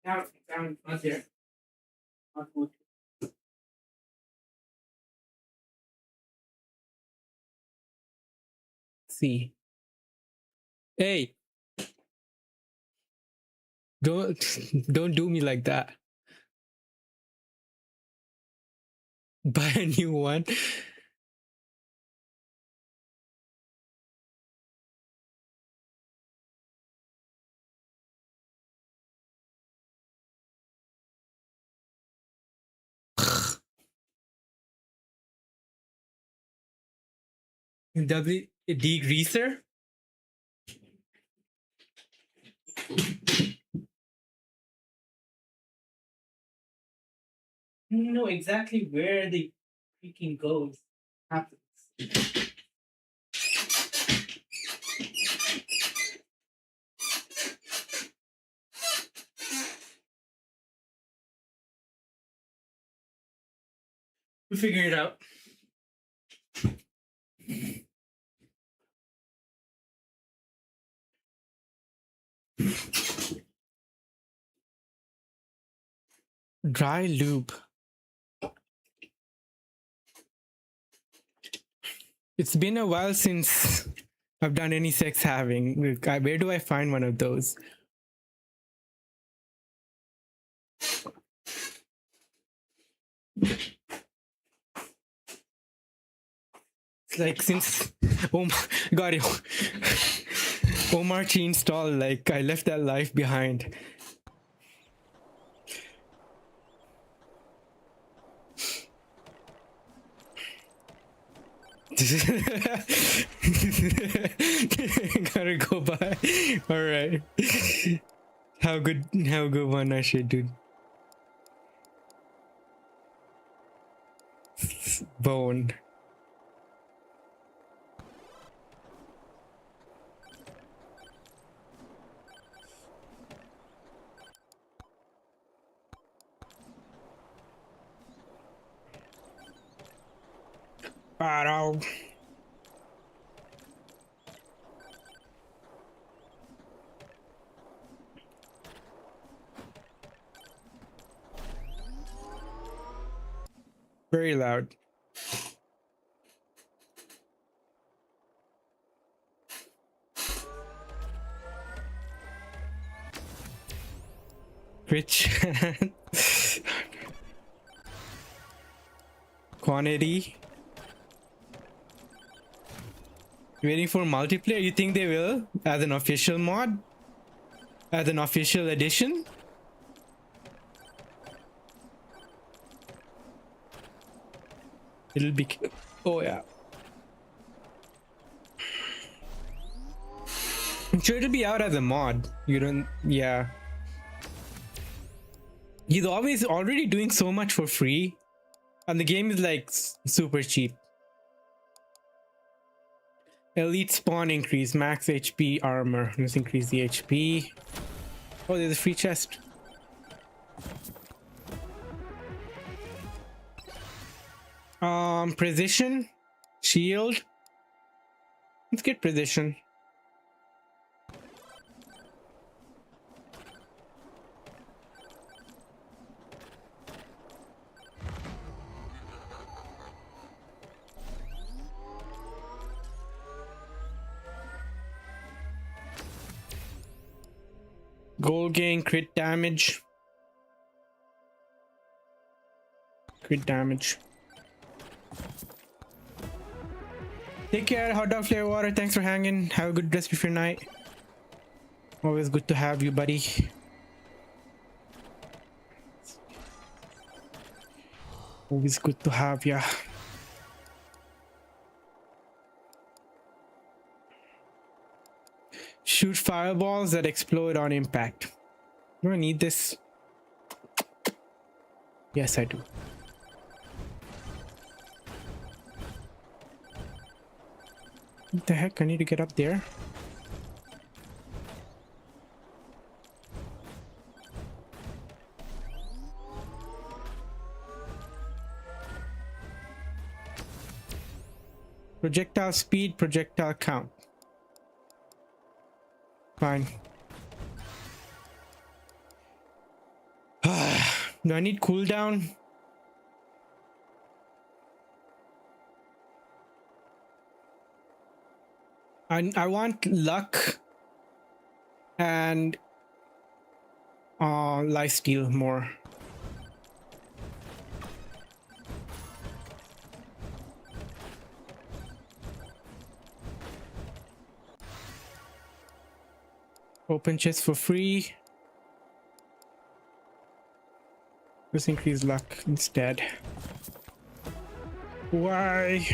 Now, down, not there. Not good. See. Hey, don't don't do me like that. Buy a new one. Degreaser? I don't know exactly where the freaking goes. Happens. We'll figure it out. Dry lube. It's been a while since I've done any sex having. Where do I find one of those? It's like since got it. Omar installed, like I left that life behind. Gotta go by. All right. How good one I should, dude. Bone. Ow. Very loud. Rich. Quantity. Waiting for multiplayer. You think they will as an official mod? As an official edition? It'll be... Oh yeah. I'm sure it'll be out as a mod. You don't... Yeah. He's always already doing so much for free. And the game is like super cheap. Elite spawn increase, max HP armor. Let's increase the HP. Oh, there's a free chest. Precision, shield. Let's get precision. Gold gain, crit damage. Crit damage. Take care, hot dog flavor water. Thanks for hanging. Have a good rest of your night. Always good to have you, buddy. Always good to have ya. Shoot fireballs that explode on impact. Do I need this? Yes, I do. What the heck? I need to get up there. Projectile speed, projectile count. Fine. Do I need cooldown? I want luck and lifesteal more. Open chest for free. Let's increase luck instead. Why?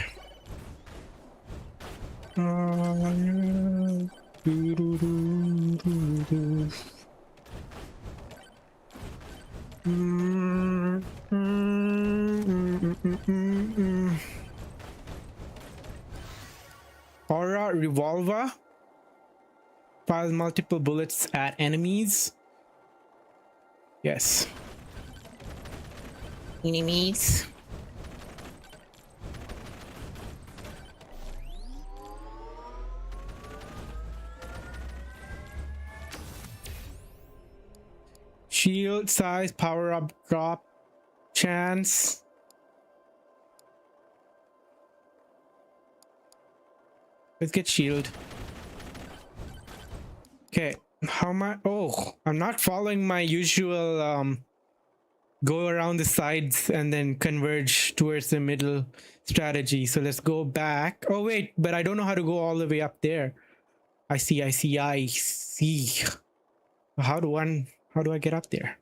Aura revolver. Fires multiple bullets at enemies. Yes. Enemies. Shield size, power up, drop chance. Let's get shield. Okay, how am I? Oh, I'm not following my usual go around the sides and then converge towards the middle strategy. So let's go back. Oh wait, but I don't know how to go all the way up there. I see. How do I get up there?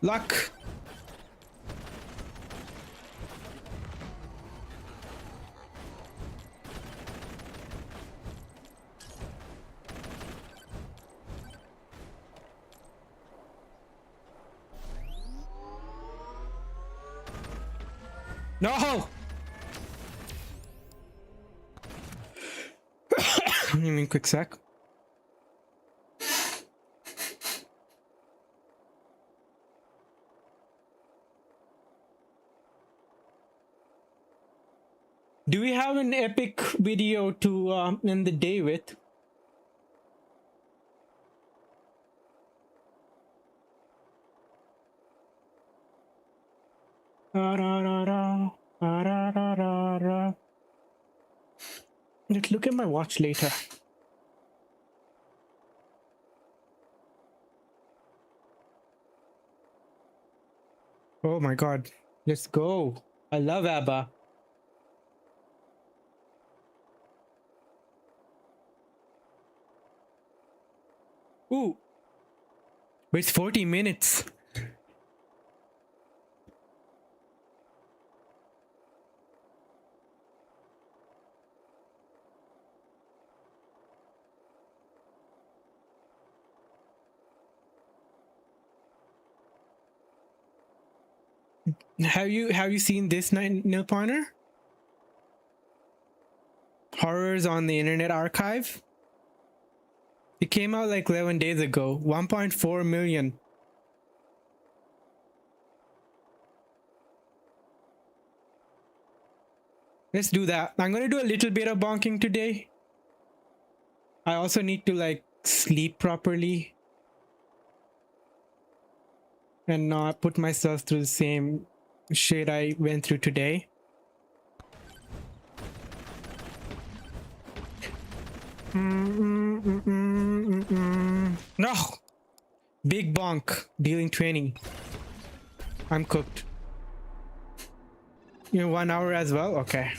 Luck. No. Give me a quick sec. Do we have an epic video to end the day with? Let's look at my watch later. Oh my god. Let's go. I love ABBA. Ooh. But it's 40 minutes. Have you seen this nail pointer? Horrors on the Internet Archive? It came out like 11 days ago. 1.4 million. Let's do that. I'm gonna do a little bit of bonking today. I also need to like sleep properly and not put myself through the same shit I went through today. No! Big bonk, dealing 20. I'm cooked. You know, 1 hour as well? Okay.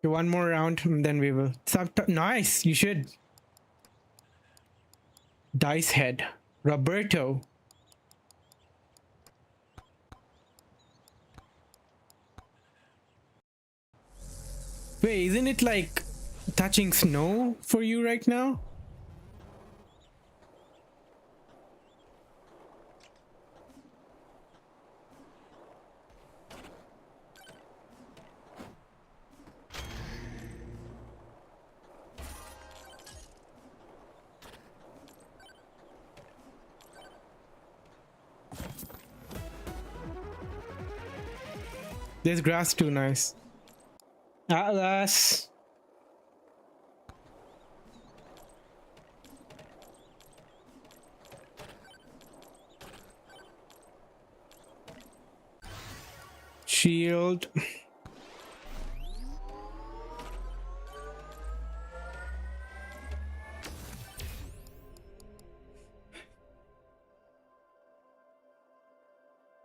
One more round and then we will. Nice, you should. Dice head. Roberto. Wait, isn't it like touching snow for you right now? This grass too nice. Atlas. Shield.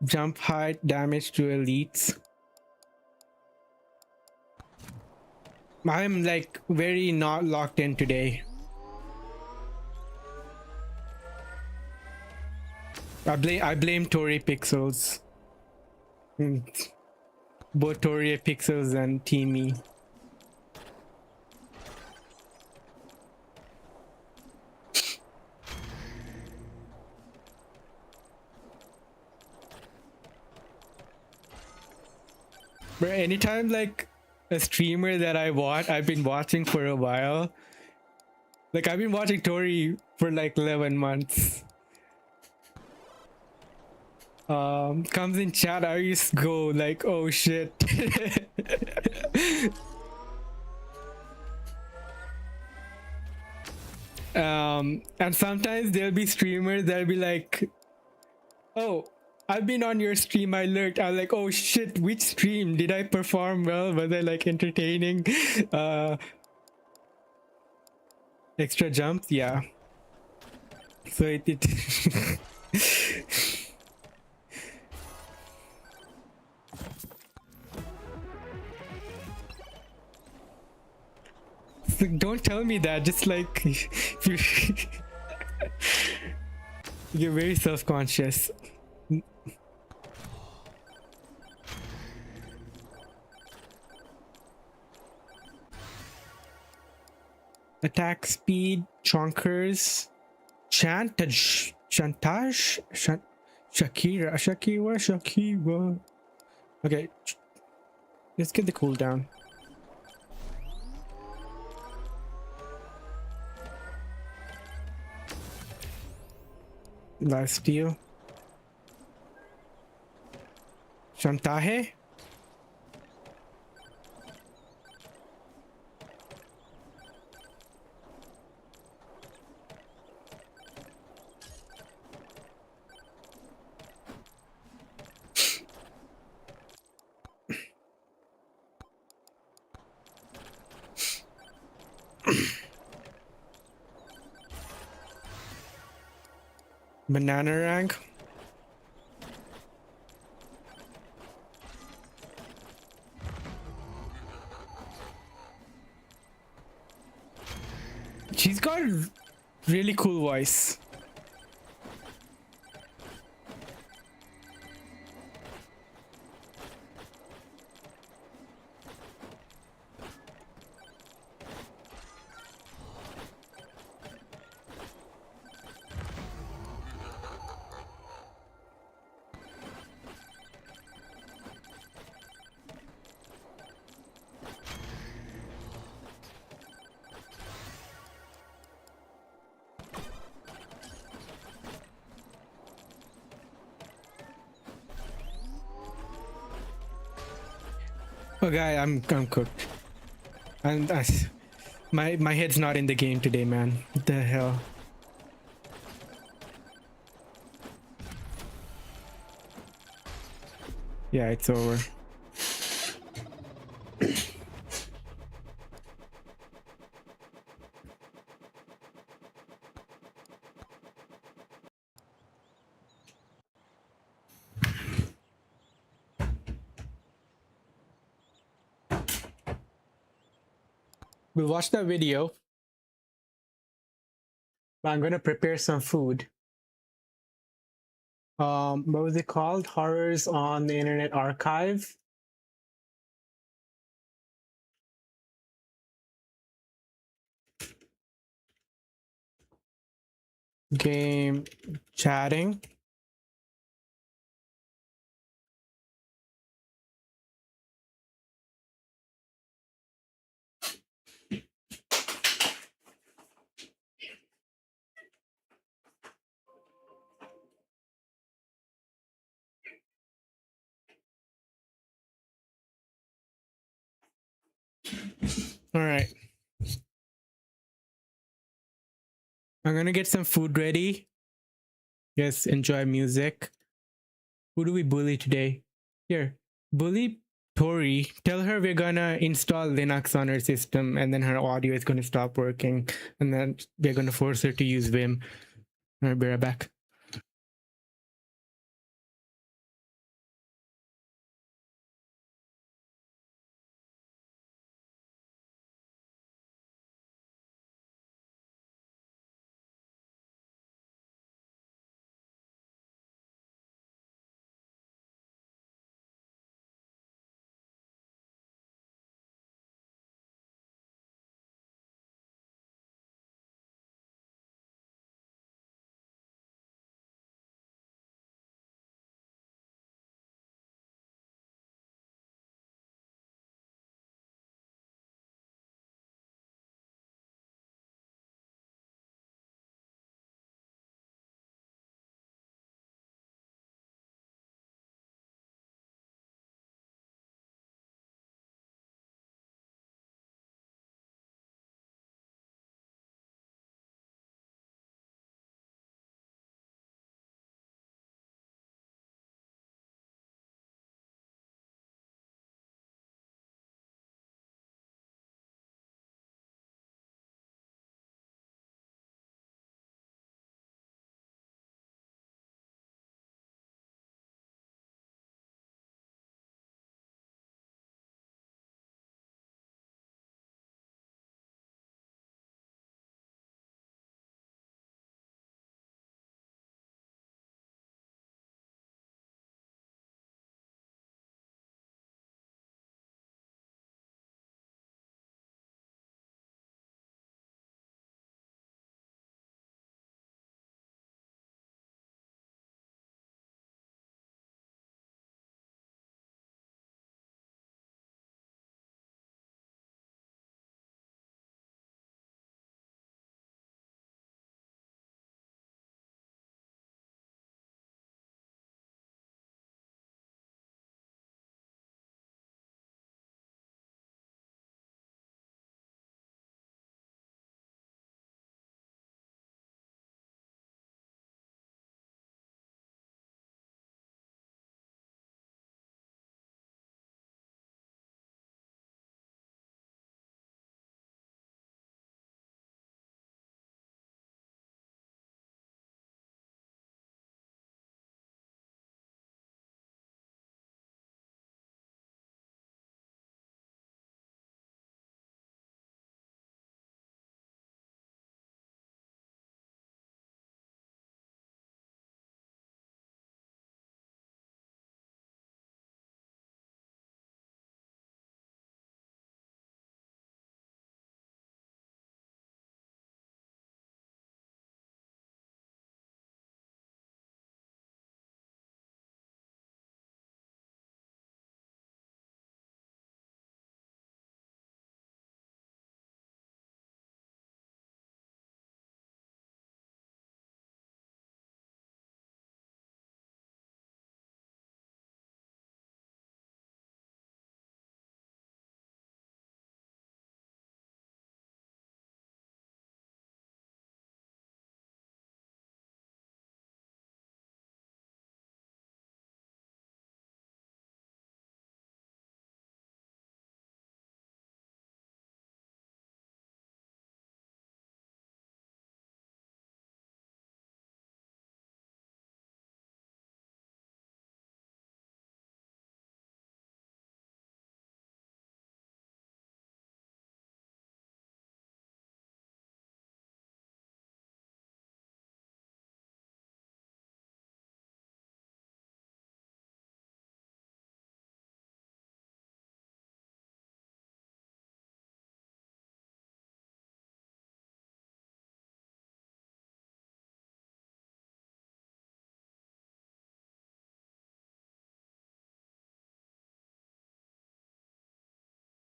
Jump height, damage to elites. I'm like very not locked in today. I blame Tory Pixels. Both Tory Pixels and Teamy. But anytime like a streamer that I've been watching for a while. Like I've been watching Tori for like 11 months. Comes in chat, I just go like, oh shit. And sometimes there'll be streamers that'll be like, oh, I've been on your stream, I lurked. I'm like, oh shit, which stream? Did I perform well? Was I like entertaining? Extra jumps? Yeah. So it So don't tell me that, just like you're very self-conscious. Attack speed, chonkers, chantage, Shakira. Okay, let's get the cooldown. Lifesteal. Chantaje. Banana rank. She's got a really cool voice. Okay, I'm cooked. And my head's not in the game today, man. What the hell? Yeah, it's over. We'll watch that video. But I'm gonna prepare some food. What was it called? Horrors on the Internet Archive. Game chatting. All right. I'm gonna get some food ready. Yes, enjoy music. Who do we bully today? Here, bully Tori. Tell her we're gonna install Linux on her system and then her audio is gonna stop working and then we're gonna force her to use Vim. All right, be right back.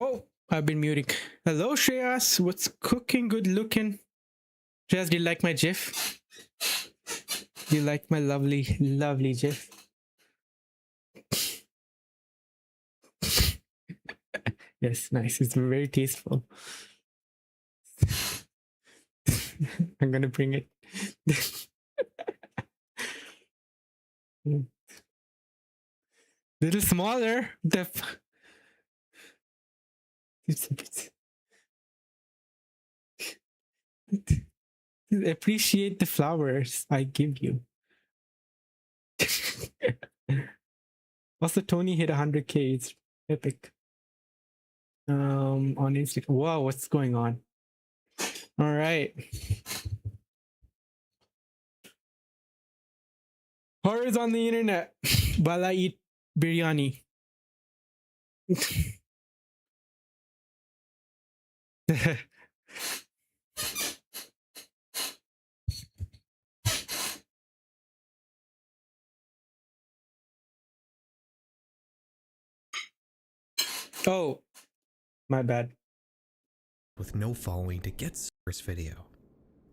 Oh, I've been muting. Hello, Shreyas. What's cooking? Good looking. Shreyas, do you like my GIF? Do you like my lovely, lovely GIF? Yes, nice. It's very tasteful. I'm gonna bring it. Little smaller. Appreciate the flowers I give you. Also, Tony hit 100K. It's epic. On Instagram. Wow, what's going on? All right. Horrors on the internet while I eat biryani. Oh, my bad. With no following to get first video.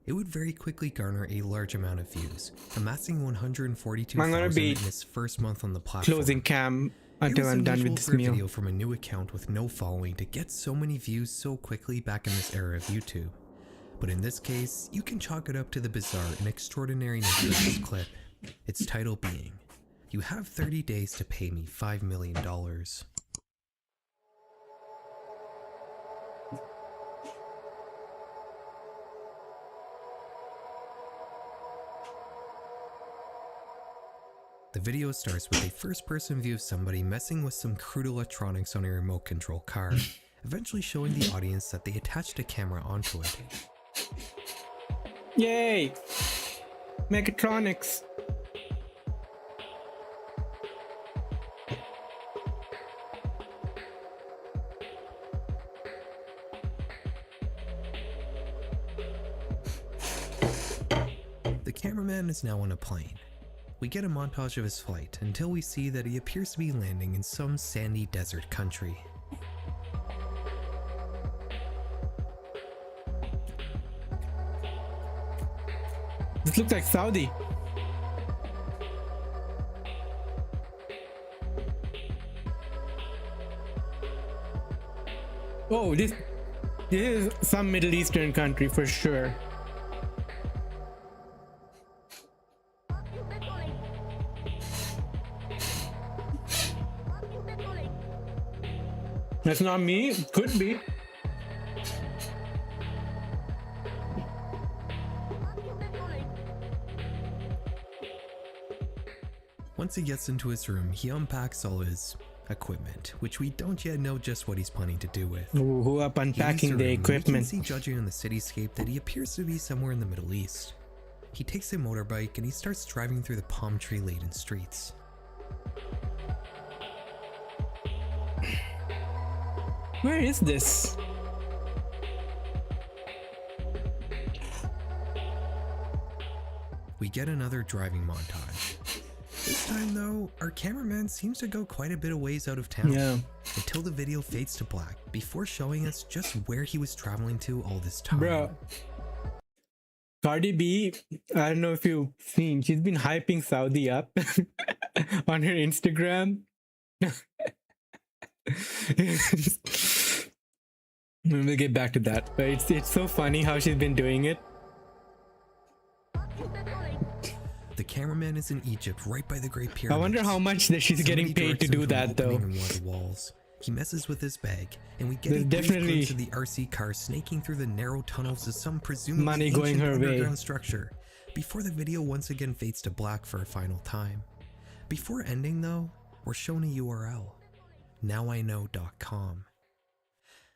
It would very quickly garner a large amount of views, amassing 142,000 in its first month on the platform. Closing cam until I'm done with this meal. Video from a new account with no following to get so many views so quickly back in this era of YouTube. But in this case, you can chalk it up to the bizarre and extraordinary nature of this clip. Its title being, "You have 30 days to pay me $5 million." The video starts with a first-person view of somebody messing with some crude electronics on a remote control car, eventually showing the audience that they attached a camera onto it. Yay! Mechatronics. The cameraman is now on a plane. We get a montage of his flight until we see that he appears to be landing in some sandy desert country. This looks like Saudi. Oh, this is some Middle Eastern country for sure. That's not me. Could be. Once he gets into his room, he unpacks all his equipment, which we don't yet know just what he's planning to do with. Ooh, who up unpacking the equipment? We can see, judging on the cityscape, that he appears to be somewhere in the Middle East. He takes a motorbike and he starts driving through the palm tree laden streets. Where is this? We get another driving montage. This time though, our cameraman seems to go quite a bit of ways out of town. Yeah. Until the video fades to black, before showing us just where he was traveling to all this time. Bro. Cardi B, I don't know if you've seen, she's been hyping Saudi up on her Instagram. We'll get back to that, but it's so funny how she's been doing it. The cameraman is in Egypt, right by the Great Pyramids. I wonder how much that she's getting paid to do that, though. One of the walls. He messes with his bag, and we get definitely glimpse of the RC car snaking through the narrow tunnels of some presumably money going her way structure, before the video once again fades to black for a final time. Before ending, though, we're shown a URL: nowiknow.com.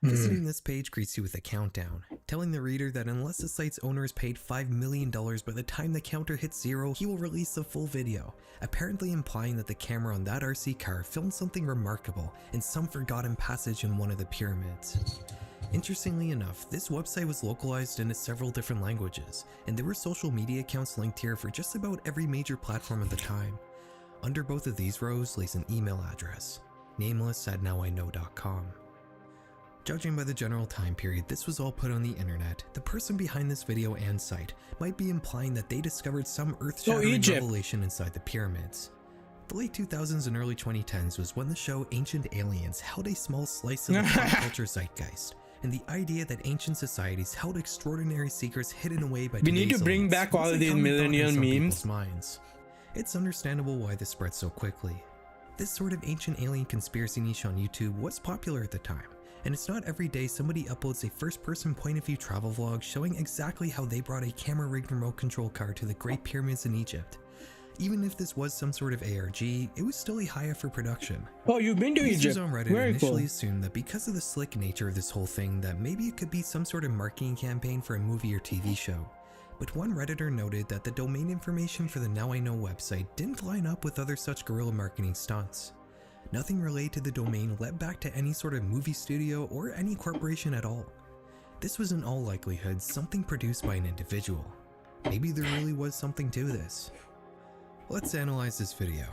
Visiting this page greets you with a countdown, telling the reader that unless the site's owner is paid $5 million by the time the counter hits 0, he will release the full video, apparently implying that the camera on that RC car filmed something remarkable in some forgotten passage in one of the pyramids. Interestingly enough, this website was localized into several different languages, and there were social media accounts linked here for just about every major platform at the time. Under both of these rows lays an email address, nameless@nowiknow.com. Judging by the general time period this was all put on the internet, the person behind this video and site might be implying that they discovered some earth-shattering Egypt. revelation inside the pyramids. The late 2000s and early 2010s was when the show Ancient Aliens held a small slice of the pop culture zeitgeist, and the idea that ancient societies held extraordinary secrets hidden away by We need today's to bring elites back all was a these common thought in millennial some memes. people's minds. It's understandable why this spread so quickly. This sort of ancient alien conspiracy niche on YouTube was popular at the time, and it's not every day somebody uploads a first-person point-of-view travel vlog showing exactly how they brought a camera-rigged remote control car to the Great Pyramids in Egypt. Even if this was some sort of ARG, it was still a high effort production. Oh, you've been to Users Egypt. on Reddit Very initially cool. assumed that because of the slick nature of this whole thing that maybe it could be some sort of marketing campaign for a movie or TV show. But one Redditor noted that the domain information for the Now I Know website didn't line up with other such guerrilla marketing stunts. Nothing related to the domain led back to any sort of movie studio or any corporation at all. This was in all likelihood something produced by an individual. Maybe there really was something to this. Let's analyze this video.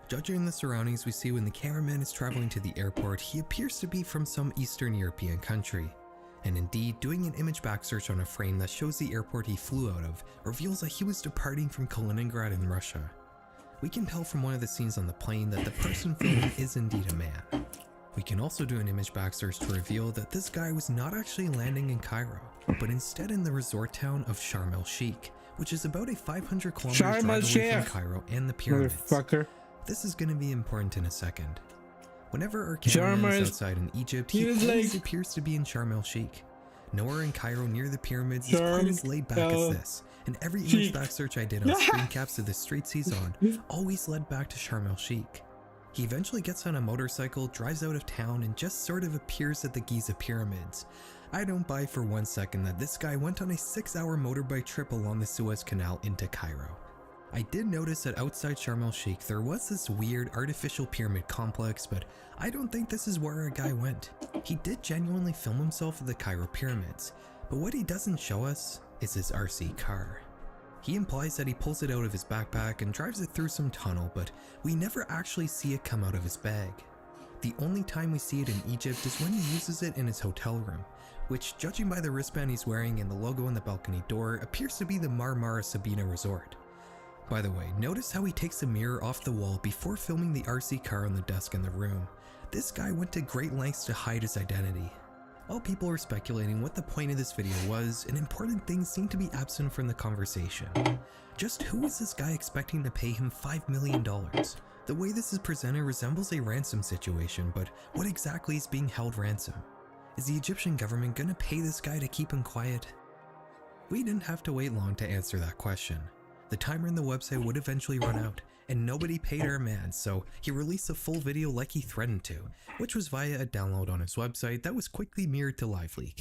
Judging the surroundings we see when the cameraman is traveling to the airport, he appears to be from some Eastern European country. And indeed, doing an image back search on a frame that shows the airport he flew out of reveals that he was departing from Kaliningrad in Russia. We can tell from one of the scenes on the plane that the person filming is indeed a man. We can also do an image back search to reveal that this guy was not actually landing in Cairo, but instead in the resort town of Sharm el-Sheikh, which is about a 500 kilometer Sharm drive away from el-Sheikh. Cairo and the pyramids. Motherfucker. This is going to be important in a second. Whenever our Sharm cameraman is el- outside in Egypt, he he was always like- appears to be in Sharm el-Sheikh. Nowhere in Cairo near the pyramids is quite as laid back as this, and every image Sheikh. back search I did on screen caps of the streets he's on always led back to Sharm el-Sheikh. He eventually gets on a motorcycle, drives out of town, and just sort of appears at the Giza pyramids. I don't buy for 1 second that this guy went on a 6-hour motorbike trip along the Suez Canal into Cairo. I did notice that outside Sharm el-Sheikh there was this weird artificial pyramid complex, but I don't think this is where our guy went. He did genuinely film himself at the Cairo pyramids, but what he doesn't show us is his RC car. He implies that he pulls it out of his backpack and drives it through some tunnel, but we never actually see it come out of his bag. The only time we see it in Egypt is when he uses it in his hotel room, which, judging by the wristband he's wearing and the logo on the balcony door, appears to be the Marmara Sabina Resort. By the way, notice how he takes the mirror off the wall before filming the RC car on the desk in the room. This guy went to great lengths to hide his identity. While people are speculating what the point of this video was, an important thing seemed to be absent from the conversation. Just who is this guy expecting to pay him $5 million? The way this is presented resembles a ransom situation, but what exactly is being held ransom? Is the Egyptian government gonna pay this guy to keep him quiet? We didn't have to wait long to answer that question. The timer in the website would eventually run out, and nobody paid our man, so he released a full video like he threatened to, which was via a download on his website that was quickly mirrored to LiveLeak.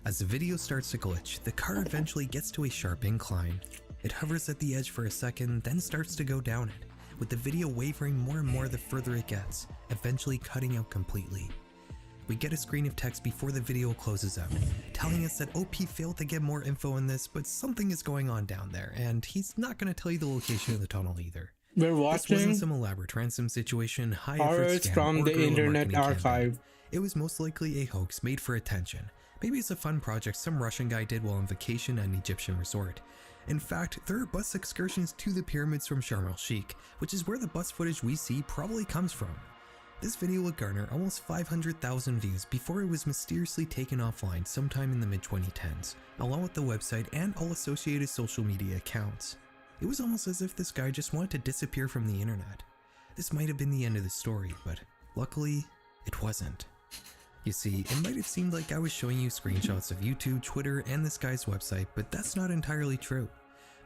As the video starts to glitch, the car eventually gets to a sharp incline. It hovers at the edge for a second, then starts to go down it, with the video wavering more and more the further it gets, eventually cutting out completely. We get a screen of text before the video closes out, telling us that OP failed to get more info on this, but something is going on down there, and he's not going to tell you the location of the tunnel either. We're This watching wasn't some elaborate ransom situation, high effort horrors scam, from or the guerrilla Internet marketing campaign. Archive. It was most likely a hoax made for attention. Maybe it's a fun project some Russian guy did while on vacation at an Egyptian resort. In fact, there are bus excursions to the pyramids from Sharm el-Sheikh, which is where the bus footage we see probably comes from. This video would garner almost 500,000 views before it was mysteriously taken offline sometime in the mid-2010s, along with the website and all associated social media accounts. It was almost as if this guy just wanted to disappear from the internet. This might have been the end of the story, but luckily, it wasn't. You see, it might have seemed like I was showing you screenshots of YouTube, Twitter, and this guy's website, but that's not entirely true.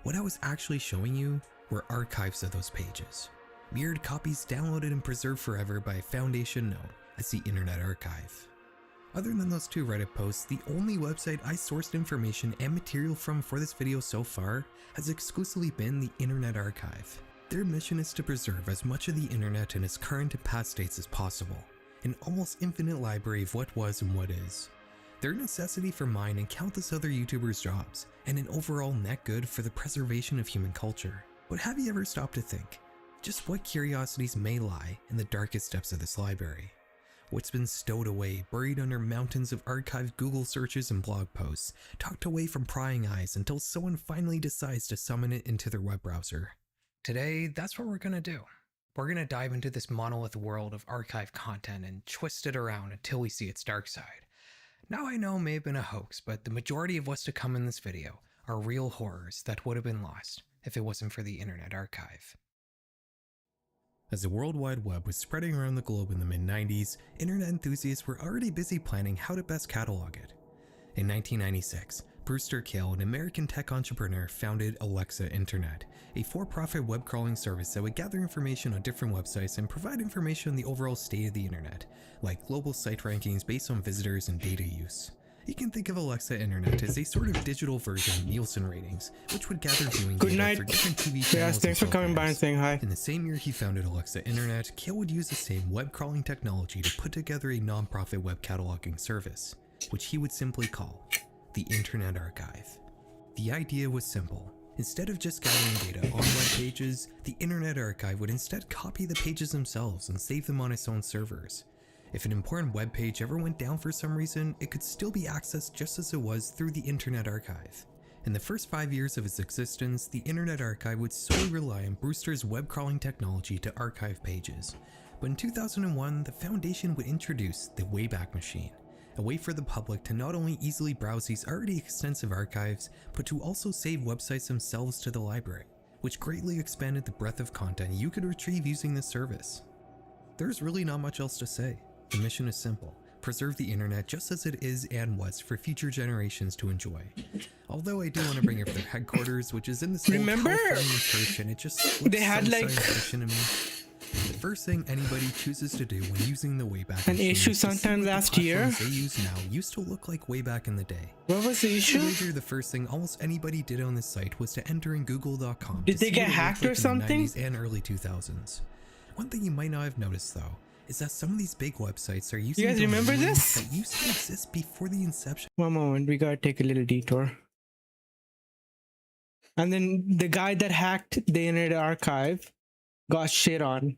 What I was actually showing you were archives of those pages. Mirrored copies downloaded and preserved forever by a foundation known as the Internet Archive. Other than those two Reddit posts, the only website I sourced information and material from for this video so far has exclusively been the Internet Archive. Their mission is to preserve as much of the internet in its current and past states as possible, an almost infinite library of what was and what is. They're a necessity for mine and countless other YouTubers' jobs, and an overall net good for the preservation of human culture. But have you ever stopped to think just what curiosities may lie in the darkest depths of this library? What's been stowed away, buried under mountains of archived Google searches and blog posts, tucked away from prying eyes until someone finally decides to summon it into their web browser? Today, that's what we're gonna do. We're gonna dive into this monolith world of archived content and twist it around until we see its dark side. Now I know it may have been a hoax, but the majority of what's to come in this video are real horrors that would have been lost if it wasn't for the Internet Archive. As the World Wide Web was spreading around the globe in the mid-90s, internet enthusiasts were already busy planning how to best catalog it. In 1996, Brewster Kahle, an American tech entrepreneur, founded Alexa Internet, a for-profit web crawling service that would gather information on different websites and provide information on the overall state of the internet, like global site rankings based on visitors and data use. You can think of Alexa Internet as a sort of digital version of Nielsen ratings, which would gather viewing Good data night. for different TV channels. Yes, thanks for coming by and saying hi. In the same year he founded Alexa Internet, Kahle would use the same web crawling technology to put together a non-profit web cataloging service, which he would simply call the Internet Archive. The idea was simple. Instead of just gathering data on web pages, the Internet Archive would instead copy the pages themselves and save them on its own servers. If an important web page ever went down for some reason, it could still be accessed just as it was through the Internet Archive. In the first 5 years of its existence, the Internet Archive would solely rely on Brewster's web crawling technology to archive pages. But in 2001, the foundation would introduce the Wayback Machine, a way for the public to not only easily browse these already extensive archives, but to also save websites themselves to the library, which greatly expanded the breadth of content you could retrieve using this service. There's really not much else to say. The mission is simple: preserve the internet just as it is and was for future generations to enjoy. Although I do want to bring up their headquarters, which is in this Remember? California church, and it just They had, so like, science fiction to me. The first thing anybody chooses to do when using the Wayback An Machine issue is to see sometime what the last year? platforms they use now used to look like way back in the day. What was the issue? Later, the first thing almost anybody did on this site was to enter in google.com. Did they get hacked or something? In the 90s and early 2000s. One thing you might not have noticed though is that some of these big websites are using You guys remember domain names this? that used to exist before the inception. One moment, we gotta take a little detour. And then the guy that hacked the Internet Archive got shit on.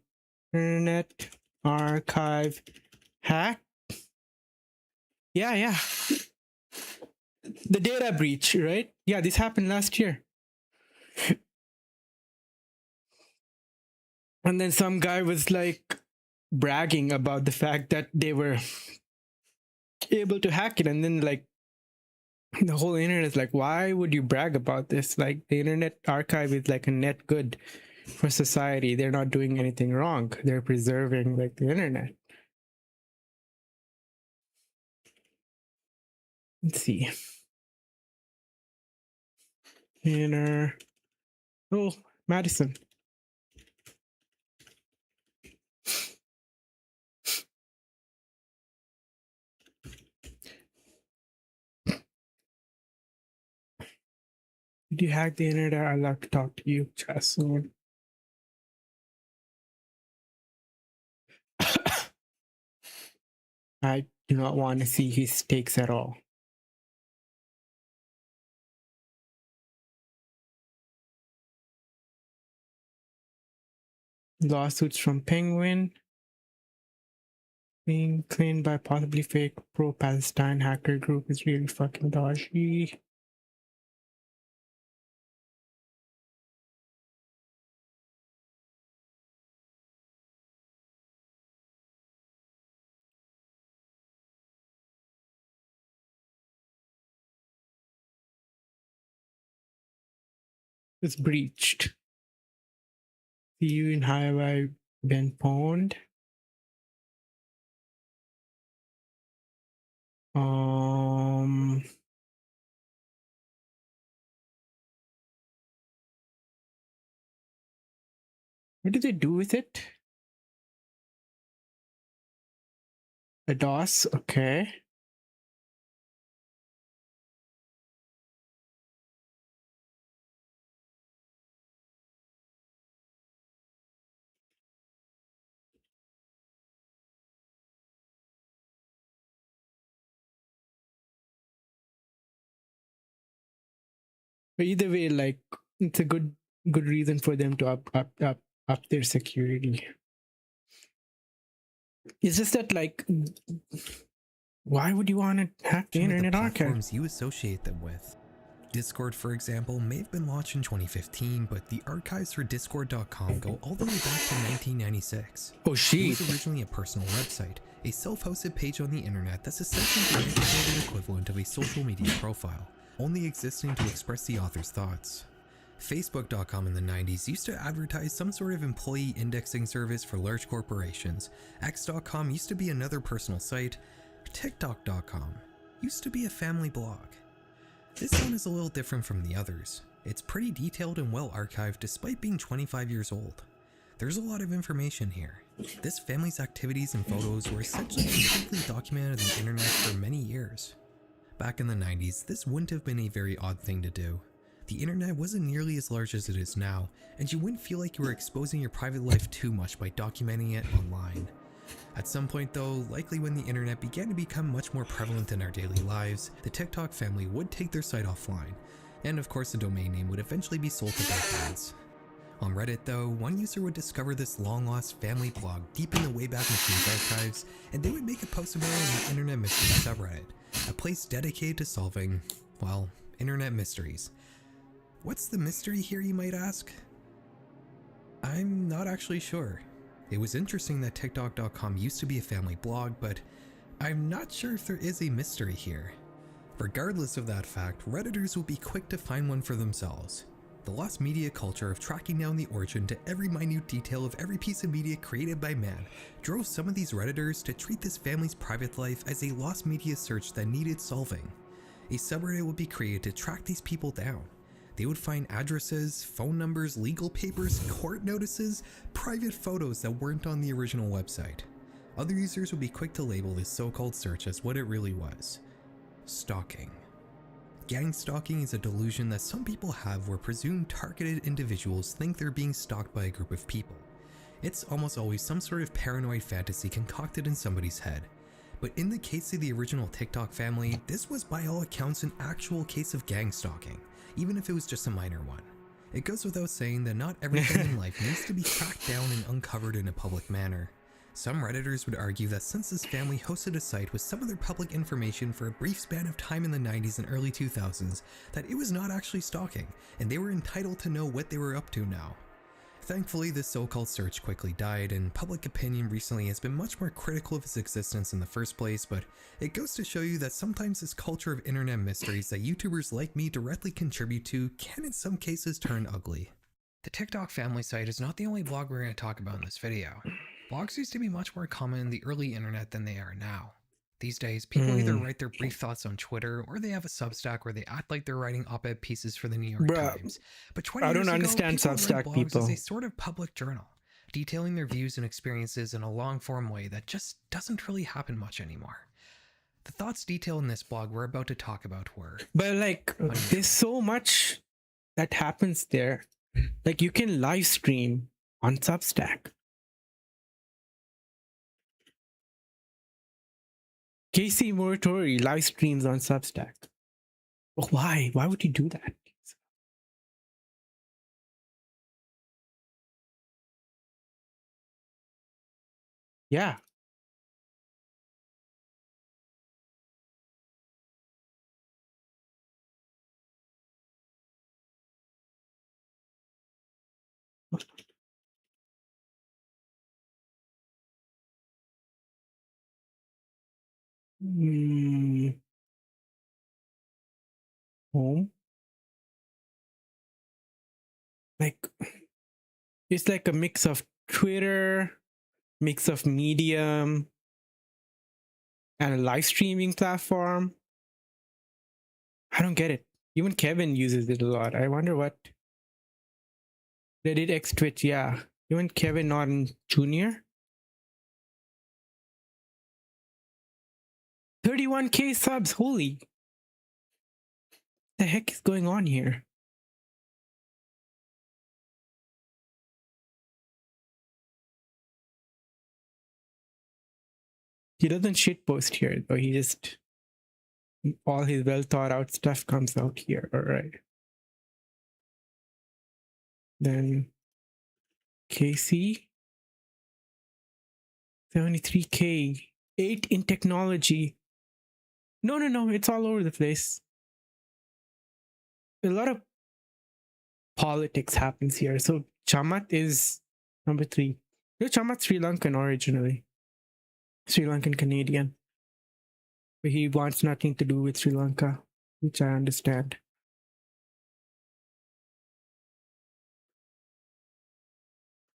Internet Archive hack? Yeah. The data breach, right? Yeah, this happened last year. And then some guy was like bragging about the fact that they were able to hack it, and then like the whole internet is like, why would you brag about this? Like, the Internet Archive is like a net good for society. They're not doing anything wrong. They're preserving like the internet. Let's see. Inner. Oh, Madison. Did you hack the internet? I'd like to talk to you just soon. I do not want to see his takes at all. Lawsuits from Penguin. Being claimed by possibly fake pro-Palestine hacker group is really fucking dodgy. It's breached. See you in Have I Been Pwned? What did they do with it? A DOS, okay. But either way, like it's a good reason for them to up their security. It's just that like, why would you want to hack the With the Internet Archive? platforms you associate them with. Discord, for example, may have been launched in 2015, but the archives for Discord.com go all the way back to 1996. Oh It shit! was originally a personal website, a self-hosted page on the internet that's essentially the integrated equivalent of a social media profile, only existing to express the author's thoughts. Facebook.com in the 90s used to advertise some sort of employee indexing service for large corporations. X.com used to be another personal site. TikTok.com used to be a family blog. This one is a little different from the others. It's pretty detailed and well archived despite being 25 years old. There's a lot of information here. This family's activities and photos were essentially completely documented on the internet for many years. Back in the 90s, this wouldn't have been a very odd thing to do. The internet wasn't nearly as large as it is now, and you wouldn't feel like you were exposing your private life too much by documenting it online. At some point though, likely when the internet began to become much more prevalent in our daily lives, the TikTok family would take their site offline, and of course the domain name would eventually be sold to ByteDance. On Reddit though, one user would discover this long-lost family blog deep in the Wayback Machine's archives, and they would make a post about it on the Internet Mystery subreddit, a place dedicated to solving, well, internet mysteries. What's the mystery here, you might ask? I'm not actually sure. It was interesting that TikTok.com used to be a family blog, but I'm not sure if there is a mystery here. Regardless of that fact, Redditors will be quick to find one for themselves. The lost media culture of tracking down the origin to every minute detail of every piece of media created by man drove some of these Redditors to treat this family's private life as a lost media search that needed solving. A subreddit would be created to track these people down. They would find addresses, phone numbers, legal papers, court notices, private photos that weren't on the original website. Other users would be quick to label this so-called search as what it really was: stalking. Gang stalking is a delusion that some people have where presumed targeted individuals think they're being stalked by a group of people. It's almost always some sort of paranoid fantasy concocted in somebody's head. But in the case of the original TikTok family, this was by all accounts an actual case of gang stalking, even if it was just a minor one. It goes without saying that not everything in life needs to be tracked down and uncovered in a public manner. Some Redditors would argue that since this family hosted a site with some of their public information for a brief span of time in the 90s and early 2000s, that it was not actually stalking, and they were entitled to know what they were up to now. Thankfully, this so-called search quickly died, and public opinion recently has been much more critical of its existence in the first place, but it goes to show you that sometimes this culture of internet mysteries that YouTubers like me directly contribute to can in some cases turn ugly. The TikTok family site is not the only blog we're going to talk about in this video. Blogs used to be much more common in the early internet than they are now. These days, people either write their brief thoughts on Twitter, or they have a Substack where they act like they're writing op-ed pieces for the New York Times. But 20 I years don't ago, understand people read Substack blogs people. as a sort of public journal, detailing their views and experiences in a long-form way that just doesn't really happen much anymore. The thoughts detailed in this blog we're about to talk about were... But like, there's so much that happens there. Like, you can live stream on Substack. Casey Moratori live streams on Substack. Why? Why would you do that? Yeah. Home. Like, it's like a mix of Twitter, mix of Medium, and a live streaming platform. I don't get it. Even Kevin uses it a lot. I wonder what. Reddit X Twitch, yeah. Even Kevin Norton Jr. 31K subs. Holy. The heck is going on here? He doesn't shitpost here, though. He just, all his well thought out stuff comes out here. All right. Then KC 73K, 8 in technology. No, it's all over the place. A lot of politics happens here. So Chamat is number 3. Chamat's Sri Lankan originally. Sri Lankan Canadian. But he wants nothing to do with Sri Lanka, which I understand.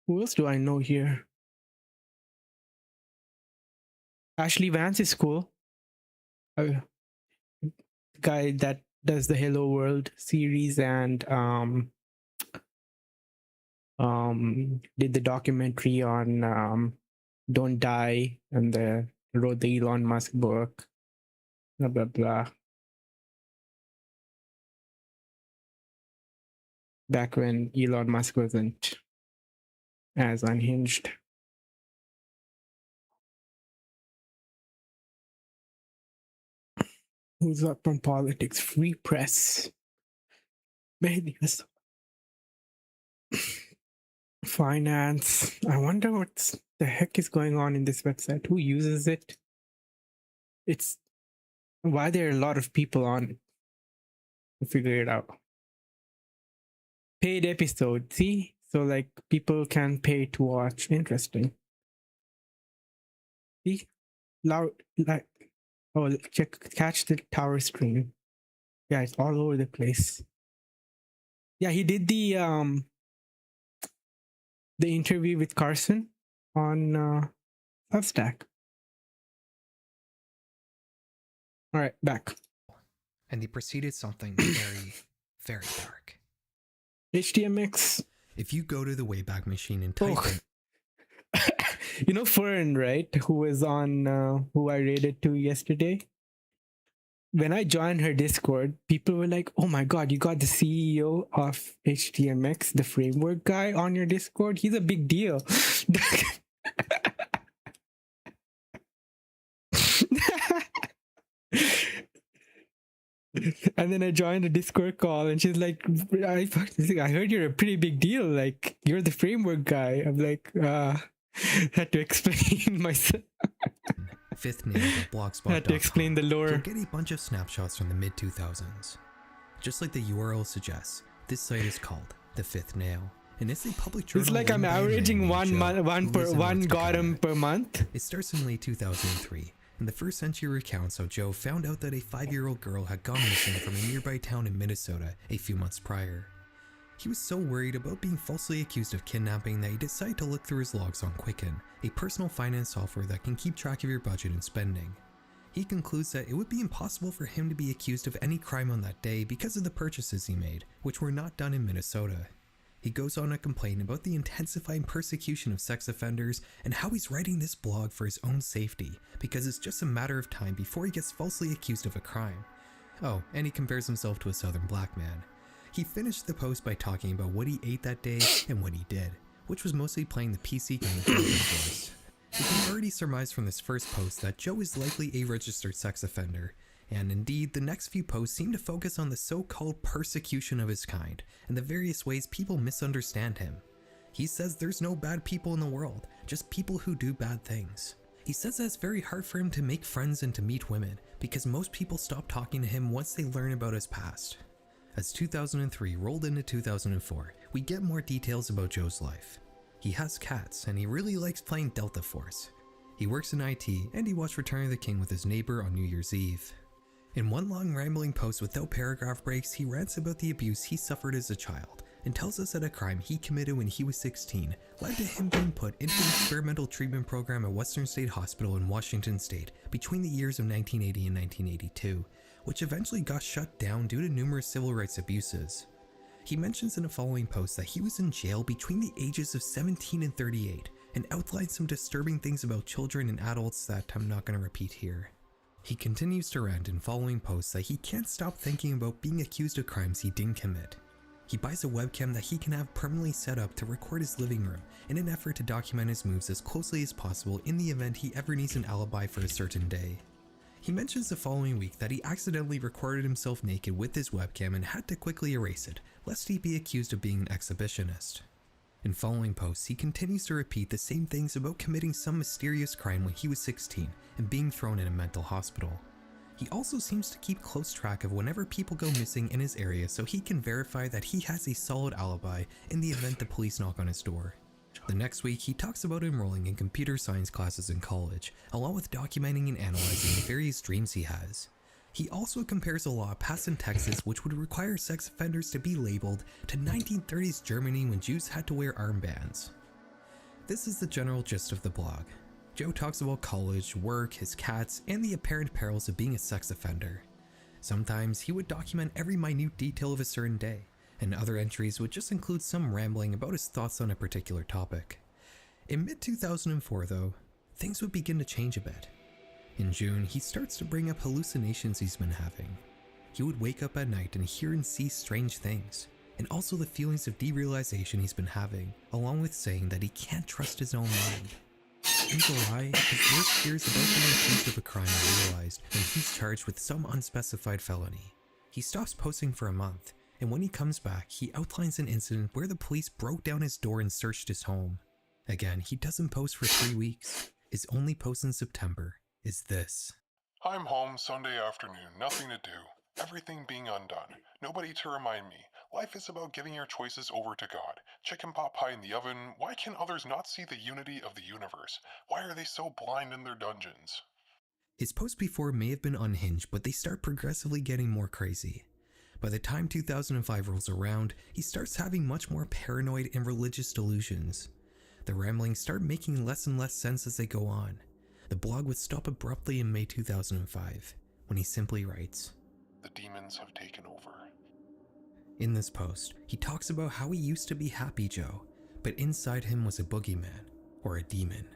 Who else do I know here? Ashley Vance is cool. Guy that does the Hello World series and did the documentary on Don't Die and wrote the Elon Musk book. Blah blah blah. Back when Elon Musk wasn't as unhinged. Who's up on politics? Free press. Medias. Finance. I wonder what the heck is going on in this website. Who uses it? It's why there are a lot of people on it. We'll figure it out. Paid episode. See? So like people can pay to watch. Interesting. See? Loud like catch the tower stream. Yeah, it's all over the place. Yeah, he did the interview with Carson on Substack. All right, back. And they proceeded something very, very dark. HTMX. If you go to the Wayback Machine and type in... You know Fern, right? Who was on, who I raided to yesterday? When I joined her Discord, people were like, oh my God, you got the CEO of HTMX, the framework guy on your Discord? He's a big deal. And then I joined a Discord call and she's like, I heard you're a pretty big deal. Like, you're the framework guy. I'm like, had to explain myself. Fifth Nail at blogspot.com. Had to explain the lore. You'll get a bunch of snapshots from the mid-2000s. Just like the URL suggests, this site is called The Fifth Nail. And it's a public journal. It's like I'm averaging one Gotham per month. It starts in late 2003. And the first century recounts how Joe found out that a 5-year-old girl had gone missing from a nearby town in Minnesota a few months prior. He was so worried about being falsely accused of kidnapping that he decided to look through his logs on Quicken, a personal finance software that can keep track of your budget and spending. He concludes that it would be impossible for him to be accused of any crime on that day because of the purchases he made, which were not done in Minnesota. He goes on to complain about the intensifying persecution of sex offenders and how he's writing this blog for his own safety, because it's just a matter of time before he gets falsely accused of a crime. Oh, and he compares himself to a southern black man. He finished the post by talking about what he ate that day and what he did, which was mostly playing the PC game of course. You can already surmise from this first post that Joe is likely a registered sex offender, and indeed the next few posts seem to focus on the so-called persecution of his kind, and the various ways people misunderstand him. He says there's no bad people in the world, just people who do bad things. He says that it's very hard for him to make friends and to meet women, because most people stop talking to him once they learn about his past. As 2003 rolled into 2004, we get more details about Joe's life. He has cats, and he really likes playing Delta Force. He works in IT, and he watched Return of the King with his neighbor on New Year's Eve. In one long rambling post without paragraph breaks, he rants about the abuse he suffered as a child, and tells us that a crime he committed when he was 16 led to him being put into an experimental treatment program at Western State Hospital in Washington State between the years of 1980 and 1982, which eventually got shut down due to numerous civil rights abuses. He mentions in a following post that he was in jail between the ages of 17 and 38, and outlines some disturbing things about children and adults that I'm not going to repeat here. He continues to rant in following posts that he can't stop thinking about being accused of crimes he didn't commit. He buys a webcam that he can have permanently set up to record his living room in an effort to document his moves as closely as possible in the event he ever needs an alibi for a certain day. He mentions the following week that he accidentally recorded himself naked with his webcam and had to quickly erase it, lest he be accused of being an exhibitionist. In following posts, he continues to repeat the same things about committing some mysterious crime when he was 16 and being thrown in a mental hospital. He also seems to keep close track of whenever people go missing in his area so he can verify that he has a solid alibi in the event the police knock on his door. The next week, he talks about enrolling in computer science classes in college, along with documenting and analyzing the various dreams he has. He also compares a law passed in Texas which would require sex offenders to be labeled to 1930s Germany when Jews had to wear armbands. This is the general gist of the blog. Joe talks about college, work, his cats, and the apparent perils of being a sex offender. Sometimes he would document every minute detail of a certain day, and other entries would just include some rambling about his thoughts on a particular topic. In mid-2004 though, things would begin to change a bit. In June, he starts to bring up hallucinations he's been having. He would wake up at night and hear and see strange things, and also the feelings of derealization he's been having, along with saying that he can't trust his own mind. In July, his worst fears about being accused of a crime are realized when he's charged with some unspecified felony. He stops posting for a month, and when he comes back, he outlines an incident where the police broke down his door and searched his home. Again, he doesn't post for 3 weeks. His only post in September is this. I'm home Sunday afternoon, nothing to do. Everything being undone. Nobody to remind me. Life is about giving your choices over to God. Chicken pot pie in the oven. Why can others not see the unity of the universe? Why are they so blind in their dungeons? His posts before may have been unhinged, but they start progressively getting more crazy. By the time 2005 rolls around, he starts having much more paranoid and religious delusions. The ramblings start making less and less sense as they go on. The blog would stop abruptly in May 2005, when he simply writes, The demons have taken over. In this post, he talks about how he used to be Happy Joe, but inside him was a boogeyman, or a demon.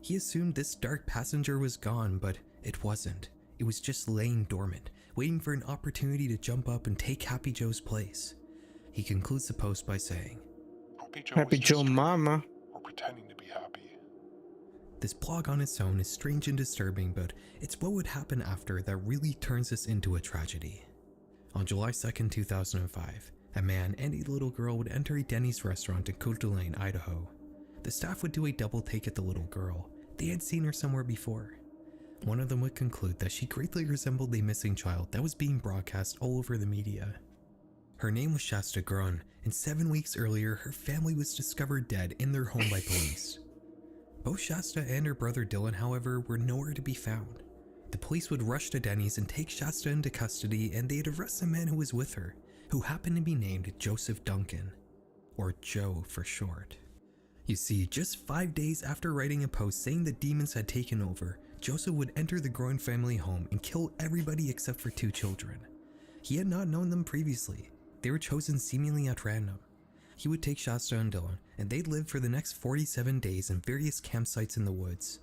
He assumed this dark passenger was gone, but it wasn't. It was just laying dormant, waiting for an opportunity to jump up and take Happy Joe's place. He concludes the post by saying, Happy Joe Mama. Or pretending to be happy. This blog on its own is strange and disturbing, but it's what would happen after that really turns this into a tragedy. On July 2nd, 2005, a man and a little girl would enter a Denny's restaurant in Coeur d'Alene, Idaho. The staff would do a double take at the little girl. They had seen her somewhere before. One of them would conclude that she greatly resembled a missing child that was being broadcast all over the media. Her name was Shasta Grun, and 7 weeks earlier her family was discovered dead in their home by police. Both Shasta and her brother Dylan, however, were nowhere to be found. The police would rush to Denny's and take Shasta into custody, and they'd arrest the man who was with her, who happened to be named Joseph Duncan, or Joe for short. You see, just 5 days after writing a post saying the demons had taken over, Joseph would enter the Grun family home and kill everybody except for 2 children. He had not known them previously. They were chosen seemingly at random. He would take Shasta and Dylan, and they'd live for the next 47 days in various campsites in the woods.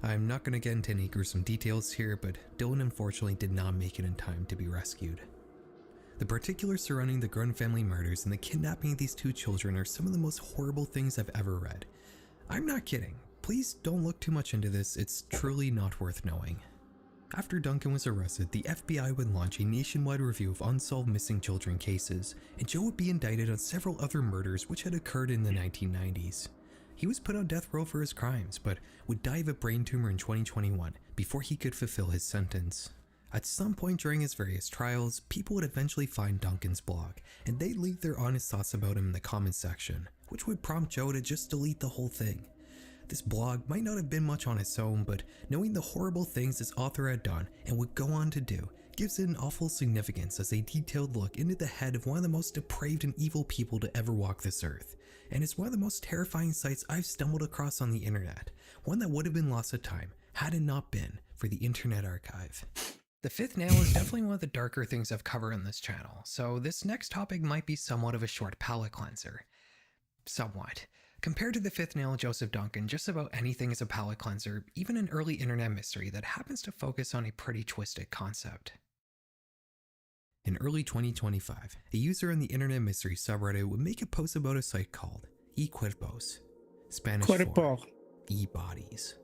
I'm not going to get into any gruesome details here, but Dylan unfortunately did not make it in time to be rescued. The particulars surrounding the Grun family murders and the kidnapping of these 2 children are some of the most horrible things I've ever read. I'm not kidding. Please don't look too much into this, it's truly not worth knowing. After Duncan was arrested, the FBI would launch a nationwide review of unsolved missing children cases, and Joe would be indicted on several other murders which had occurred in the 1990s. He was put on death row for his crimes, but would die of a brain tumor in 2021 before he could fulfill his sentence. At some point during his various trials, people would eventually find Duncan's blog, and they'd leave their honest thoughts about him in the comments section, which would prompt Joe to just delete the whole thing. This blog might not have been much on its own, but knowing the horrible things this author had done and would go on to do gives it an awful significance as a detailed look into the head of one of the most depraved and evil people to ever walk this earth, and it's one of the most terrifying sights I've stumbled across on the internet, one that would have been lost to time had it not been for the Internet Archive. The fifth nail is definitely one of the darker things I've covered on this channel, so this next topic might be somewhat of a short palate cleanser. Somewhat. Compared to the fifth nail, Joseph Duncan, just about anything is a palate cleanser, even an early internet mystery that happens to focus on a pretty twisted concept. In early 2025, a user in the internet mystery subreddit would make a post about a site called eCuerpos, Spanish for e-bodies.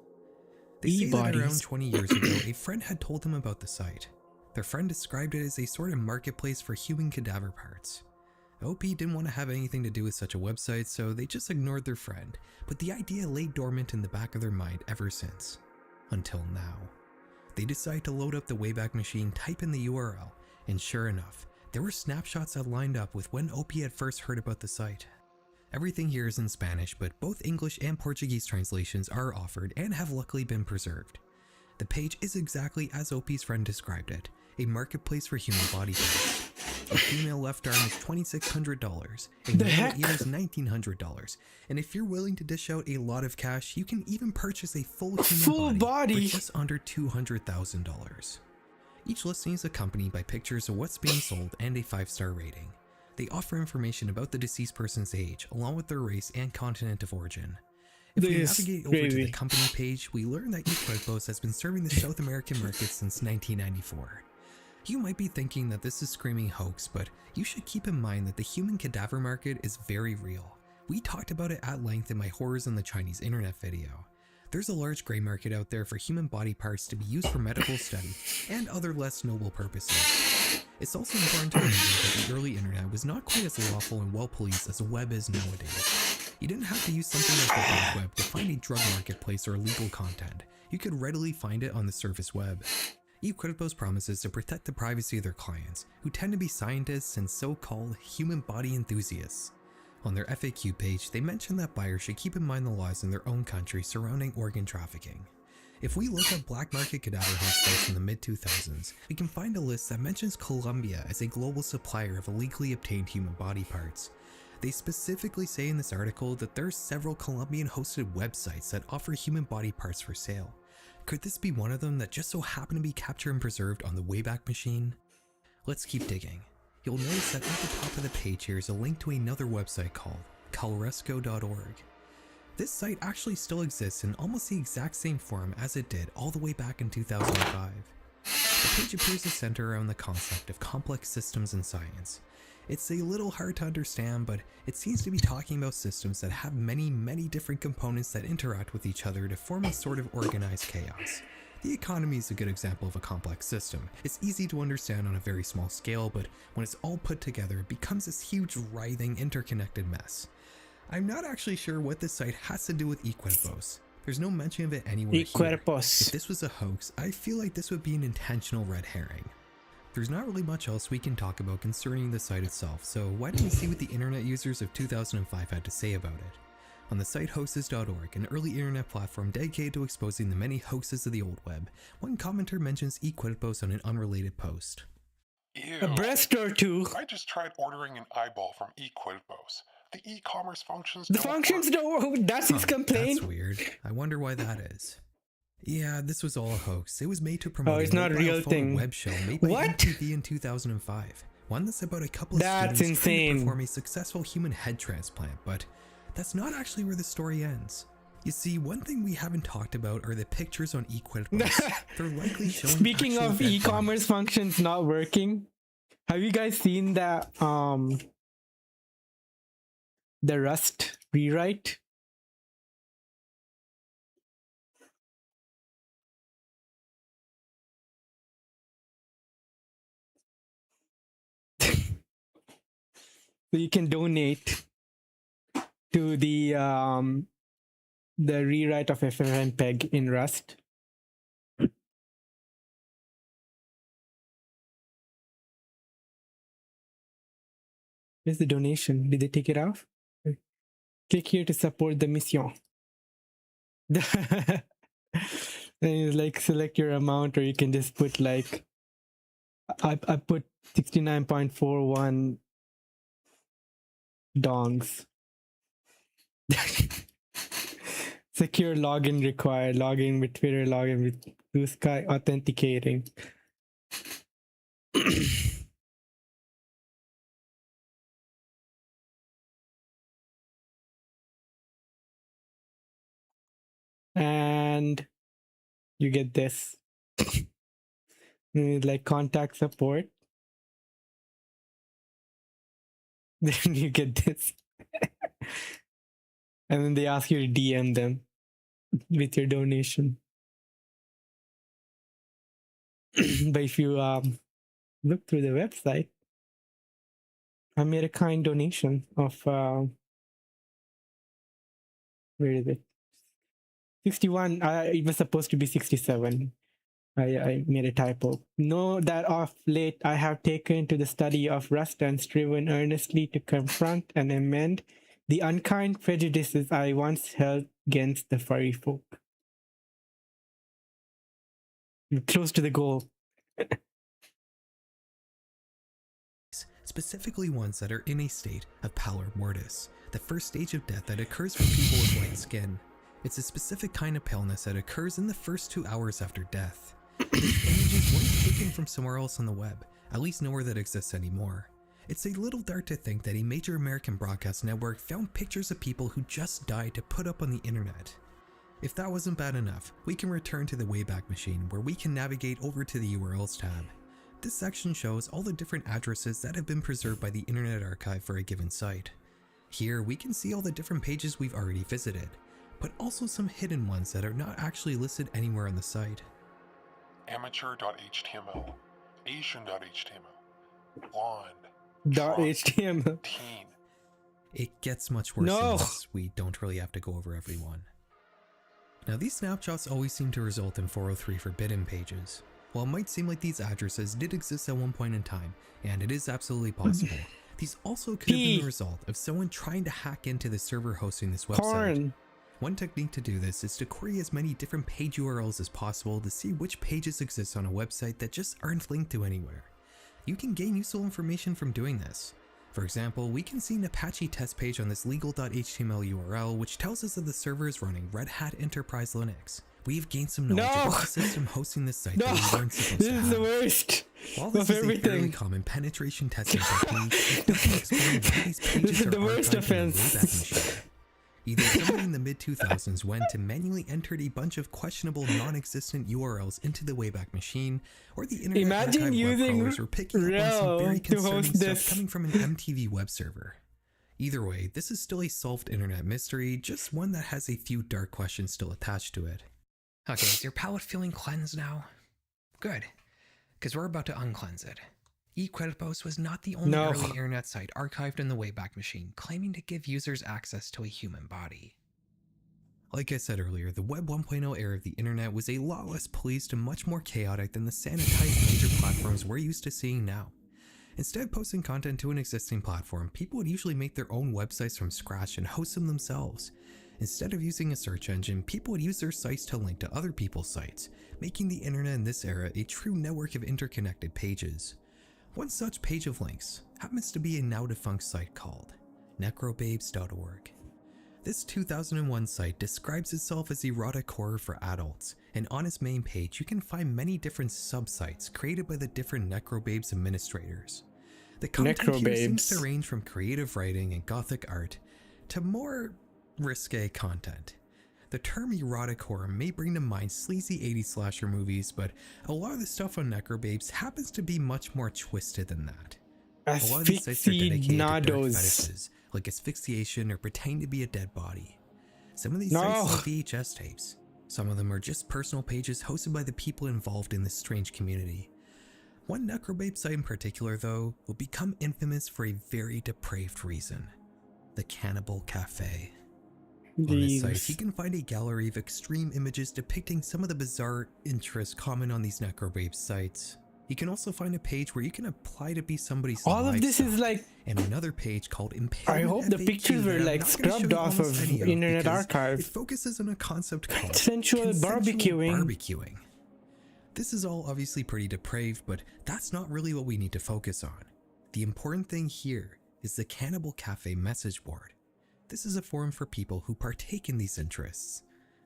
They say that around E-bodies. 20 years ago, a friend had told them about the site. Their friend described it as a sort of marketplace for human cadaver parts. OP didn't want to have anything to do with such a website, so they just ignored their friend, but the idea lay dormant in the back of their mind ever since. Until now. They decide to load up the Wayback Machine, type in the URL, and sure enough, there were snapshots that lined up with when OP had first heard about the site. Everything here is in Spanish, but both English and Portuguese translations are offered and have luckily been preserved. The page is exactly as OP's friend described it, a marketplace for human body parts. A female left arm is $2,600, a The male heck? ear is $1,900, and if you're willing to dish out a lot of cash, you can even purchase a full human Full body. for just under $200,000. Each listing is accompanied by pictures of what's being sold and a 5-star rating. They offer information about the deceased person's age, along with their race and continent of origin. If we This is navigate over to crazy. the company page, we learn that Equipos has been serving the South American market since 1994. You might be thinking that this is screaming hoax, but you should keep in mind that the human cadaver market is very real. We talked about it at length in my Horrors on the Chinese Internet video. There's a large grey market out there for human body parts to be used for medical study and other less noble purposes. It's also important to remember that the early internet was not quite as lawful and well policed as the web is nowadays. You didn't have to use something like the dark web to find a drug marketplace or illegal content. You could readily find it on the surface web. Equipos promises to protect the privacy of their clients, who tend to be scientists and so-called human body enthusiasts. On their FAQ page, they mention that buyers should keep in mind the laws in their own country surrounding organ trafficking. If we look at black market cadaver hospitals in the mid-2000s, we can find a list that mentions Colombia as a global supplier of illegally obtained human body parts. They specifically say in this article that there are several Colombian-hosted websites that offer human body parts for sale. Could this be one of them that just so happened to be captured and preserved on the Wayback Machine? Let's keep digging. You'll notice that at the top of the page here is a link to another website called calresco.org. This site actually still exists in almost the exact same form as it did all the way back in 2005. The page appears to center around the concept of complex systems in science. It's a little hard to understand, but it seems to be talking about systems that have many different components that interact with each other to form a sort of organized chaos. The economy is a good example of a complex system. It's easy to understand on a very small scale, but when it's all put together, it becomes this huge, writhing, interconnected mess. I'm not actually sure what this site has to do with Equipos. There's no mention of it anywhere here. If Equipos. this was a hoax, I feel like this would be an intentional red herring. There's not really much else we can talk about concerning the site itself, so why don't we see what the internet users of 2005 had to say about it. On the site hoaxes.org, an early internet platform dedicated to exposing the many hoaxes of the old web, one commenter mentions Equipos on an unrelated post. Ew. A breast or two. I just tried ordering an eyeball from Equipos. The e-commerce functions The don't functions work. don't. That's his complaint. That's weird. I wonder why that is. Yeah, this was all a hoax. It was made to promote it's a not a mobile real phone thing. web show made by What? MTV in 2005. One that's about a couple of That's students trying to insane. perform a successful human head transplant, but that's not actually where the story ends. You see, one thing we haven't talked about are the pictures on Equipos. They're likely showing Speaking actual of dead e-commerce functions not working, have you guys seen that the Rust rewrite? So you can donate to the rewrite of FFmpeg in Rust. Where's the donation? Did they take it off? Click here to support the mission. And it's like select your amount, or you can just put like I put 69.41 dongs. Secure login required. Login with Twitter, login with Blue Sky, authenticating. And you get this. Like contact support. Then you get this. And then they ask you to DM them with your donation. But if you look through the website, I made a kind donation of where is it? 61. It was supposed to be 67. I made a typo. Know that of late I have taken to the study of Rust and striven earnestly to confront and amend the unkind prejudices I once held against the furry folk. Close to the goal. Specifically ones that are in a state of pallor mortis, the first stage of death that occurs for people with white skin. It's a specific kind of paleness that occurs in the first 2 hours after death. These images weren't taken from somewhere else on the web, at least nowhere that exists anymore. It's a little dark to think that a major American broadcast network found pictures of people who just died to put up on the internet. If that wasn't bad enough, we can return to the Wayback Machine where we can navigate over to the URLs tab. This section shows all the different addresses that have been preserved by the Internet Archive for a given site. Here we can see all the different pages we've already visited, but also some hidden ones that are not actually listed anywhere on the site. Amateur.html, Asian.html, blonde, .html. teen. It gets much worse No. than this. We don't really have to go over every one. Now these snapshots always seem to result in 403 forbidden pages. While it might seem like these addresses did exist at one point in time, and it is absolutely possible, these also could have been the result of someone trying to hack into the server hosting this website. Porn. One technique to do this is to query as many different page URLs as possible to see which pages exist on a website that just aren't linked to anywhere. You can gain useful information from doing this. For example, we can see an Apache test page on this legal.html URL which tells us that the server is running Red Hat Enterprise Linux. We've gained some knowledge about the system hosting this site that we weren't supposed This to is have. the worst While this of is a fairly everything. common penetration testing technique, it doesn't explain why these pages This is are the worst archived in a offense. Wayback Machine. Either somebody in the mid-2000s went and manually entered a bunch of questionable non-existent URLs into the Wayback Machine, or the Internet Imagine Archive web using crawlers were picking up on some Rel very to concerning host stuff this. coming from an MTV web server. Either way, this is still a solved internet mystery, just one that has a few dark questions still attached to it. Okay, is your palate feeling cleansed now? Good, because we're about to uncleanse it. eQuerpos was not the only No. early internet site archived in the Wayback Machine claiming to give users access to a human body. Like I said earlier, the Web 1.0 era of the internet was a lot less policed and much more chaotic than the sanitized major platforms we're used to seeing now. Instead of posting content to an existing platform, people would usually make their own websites from scratch and host them themselves. Instead of using a search engine, people would use their sites to link to other people's sites, making the internet in this era a true network of interconnected pages. One such page of links happens to be a now defunct site called necrobabes.org. This 2001 site describes itself as erotic horror for adults, and on its main page you can find many different sub-sites created by the different Necrobabes administrators. The content here seems to Necrobabes. range from creative writing and gothic art to more risque content. The term erotic horror may bring to mind sleazy 80s slasher movies, but a lot of the stuff on Necrobabes happens to be much more twisted than that. A lot of these sites are dedicated to dark Asphyxiados. fetishes, like asphyxiation or pretending to be a dead body. Some of these No. sites sell VHS tapes. Some of them are just personal pages hosted by the people involved in this strange community. One Necrobabe site in particular, though, will become infamous for a very depraved reason: the Cannibal Cafe. On this site, you can find a gallery of extreme images depicting some of the bizarre interests common on these Necrobabe sites. You can also find a page where you can apply to be somebody's All of this is livestock, like, and another page called I Impairment hope the FAQ pictures that were I'm like not gonna show scrubbed you off almost of any Internet because Archive. It focuses on a concept called Consensual barbecuing. barbecuing. This is all obviously pretty depraved, but that's not really what we need to focus on. The important thing here is the Cannibal Cafe message board. This is a forum for people who partake in these interests.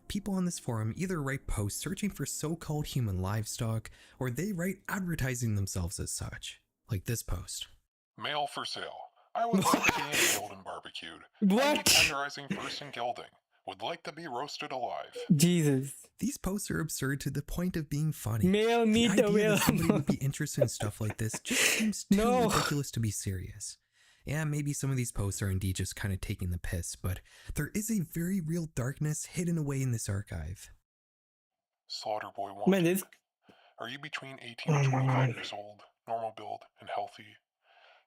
People on this forum either write posts searching for so-called human livestock, or they write advertising themselves as such, like this post. Male for sale. I would like to be killed and barbecued. What? I need tenderizing first and gilding. Would like to be roasted alive. Jesus. These posts are absurd to the point of being funny. Male The meat idea that somebody available. would be interested in stuff like this just seems too No. ridiculous to be serious. Yeah, maybe some of these posts are indeed just kind of taking the piss, but there is a very real darkness hidden away in this archive. Slaughter Boy Man, wanted. this Are you between 18 Oh and my 25 god. years old, normal build, and healthy?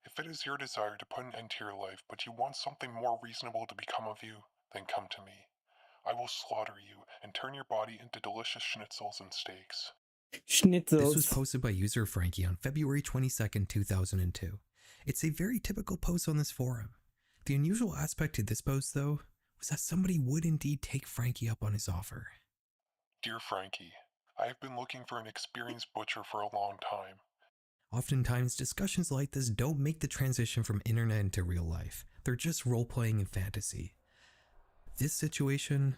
If it is your desire to put an end to your life, but you want something more reasonable to become of you, then come to me. I will slaughter you and turn your body into delicious schnitzels and steaks. This was Schnitzels. posted by user Frankie on February 22nd, 2002. It's a very typical post on this forum. The unusual aspect to this post, though, was that somebody would indeed take Frankie up on his offer. Dear Frankie, I have been looking for an experienced butcher for a long time. Oftentimes, discussions like this don't make the transition from internet into real life. They're just role-playing in fantasy. This situation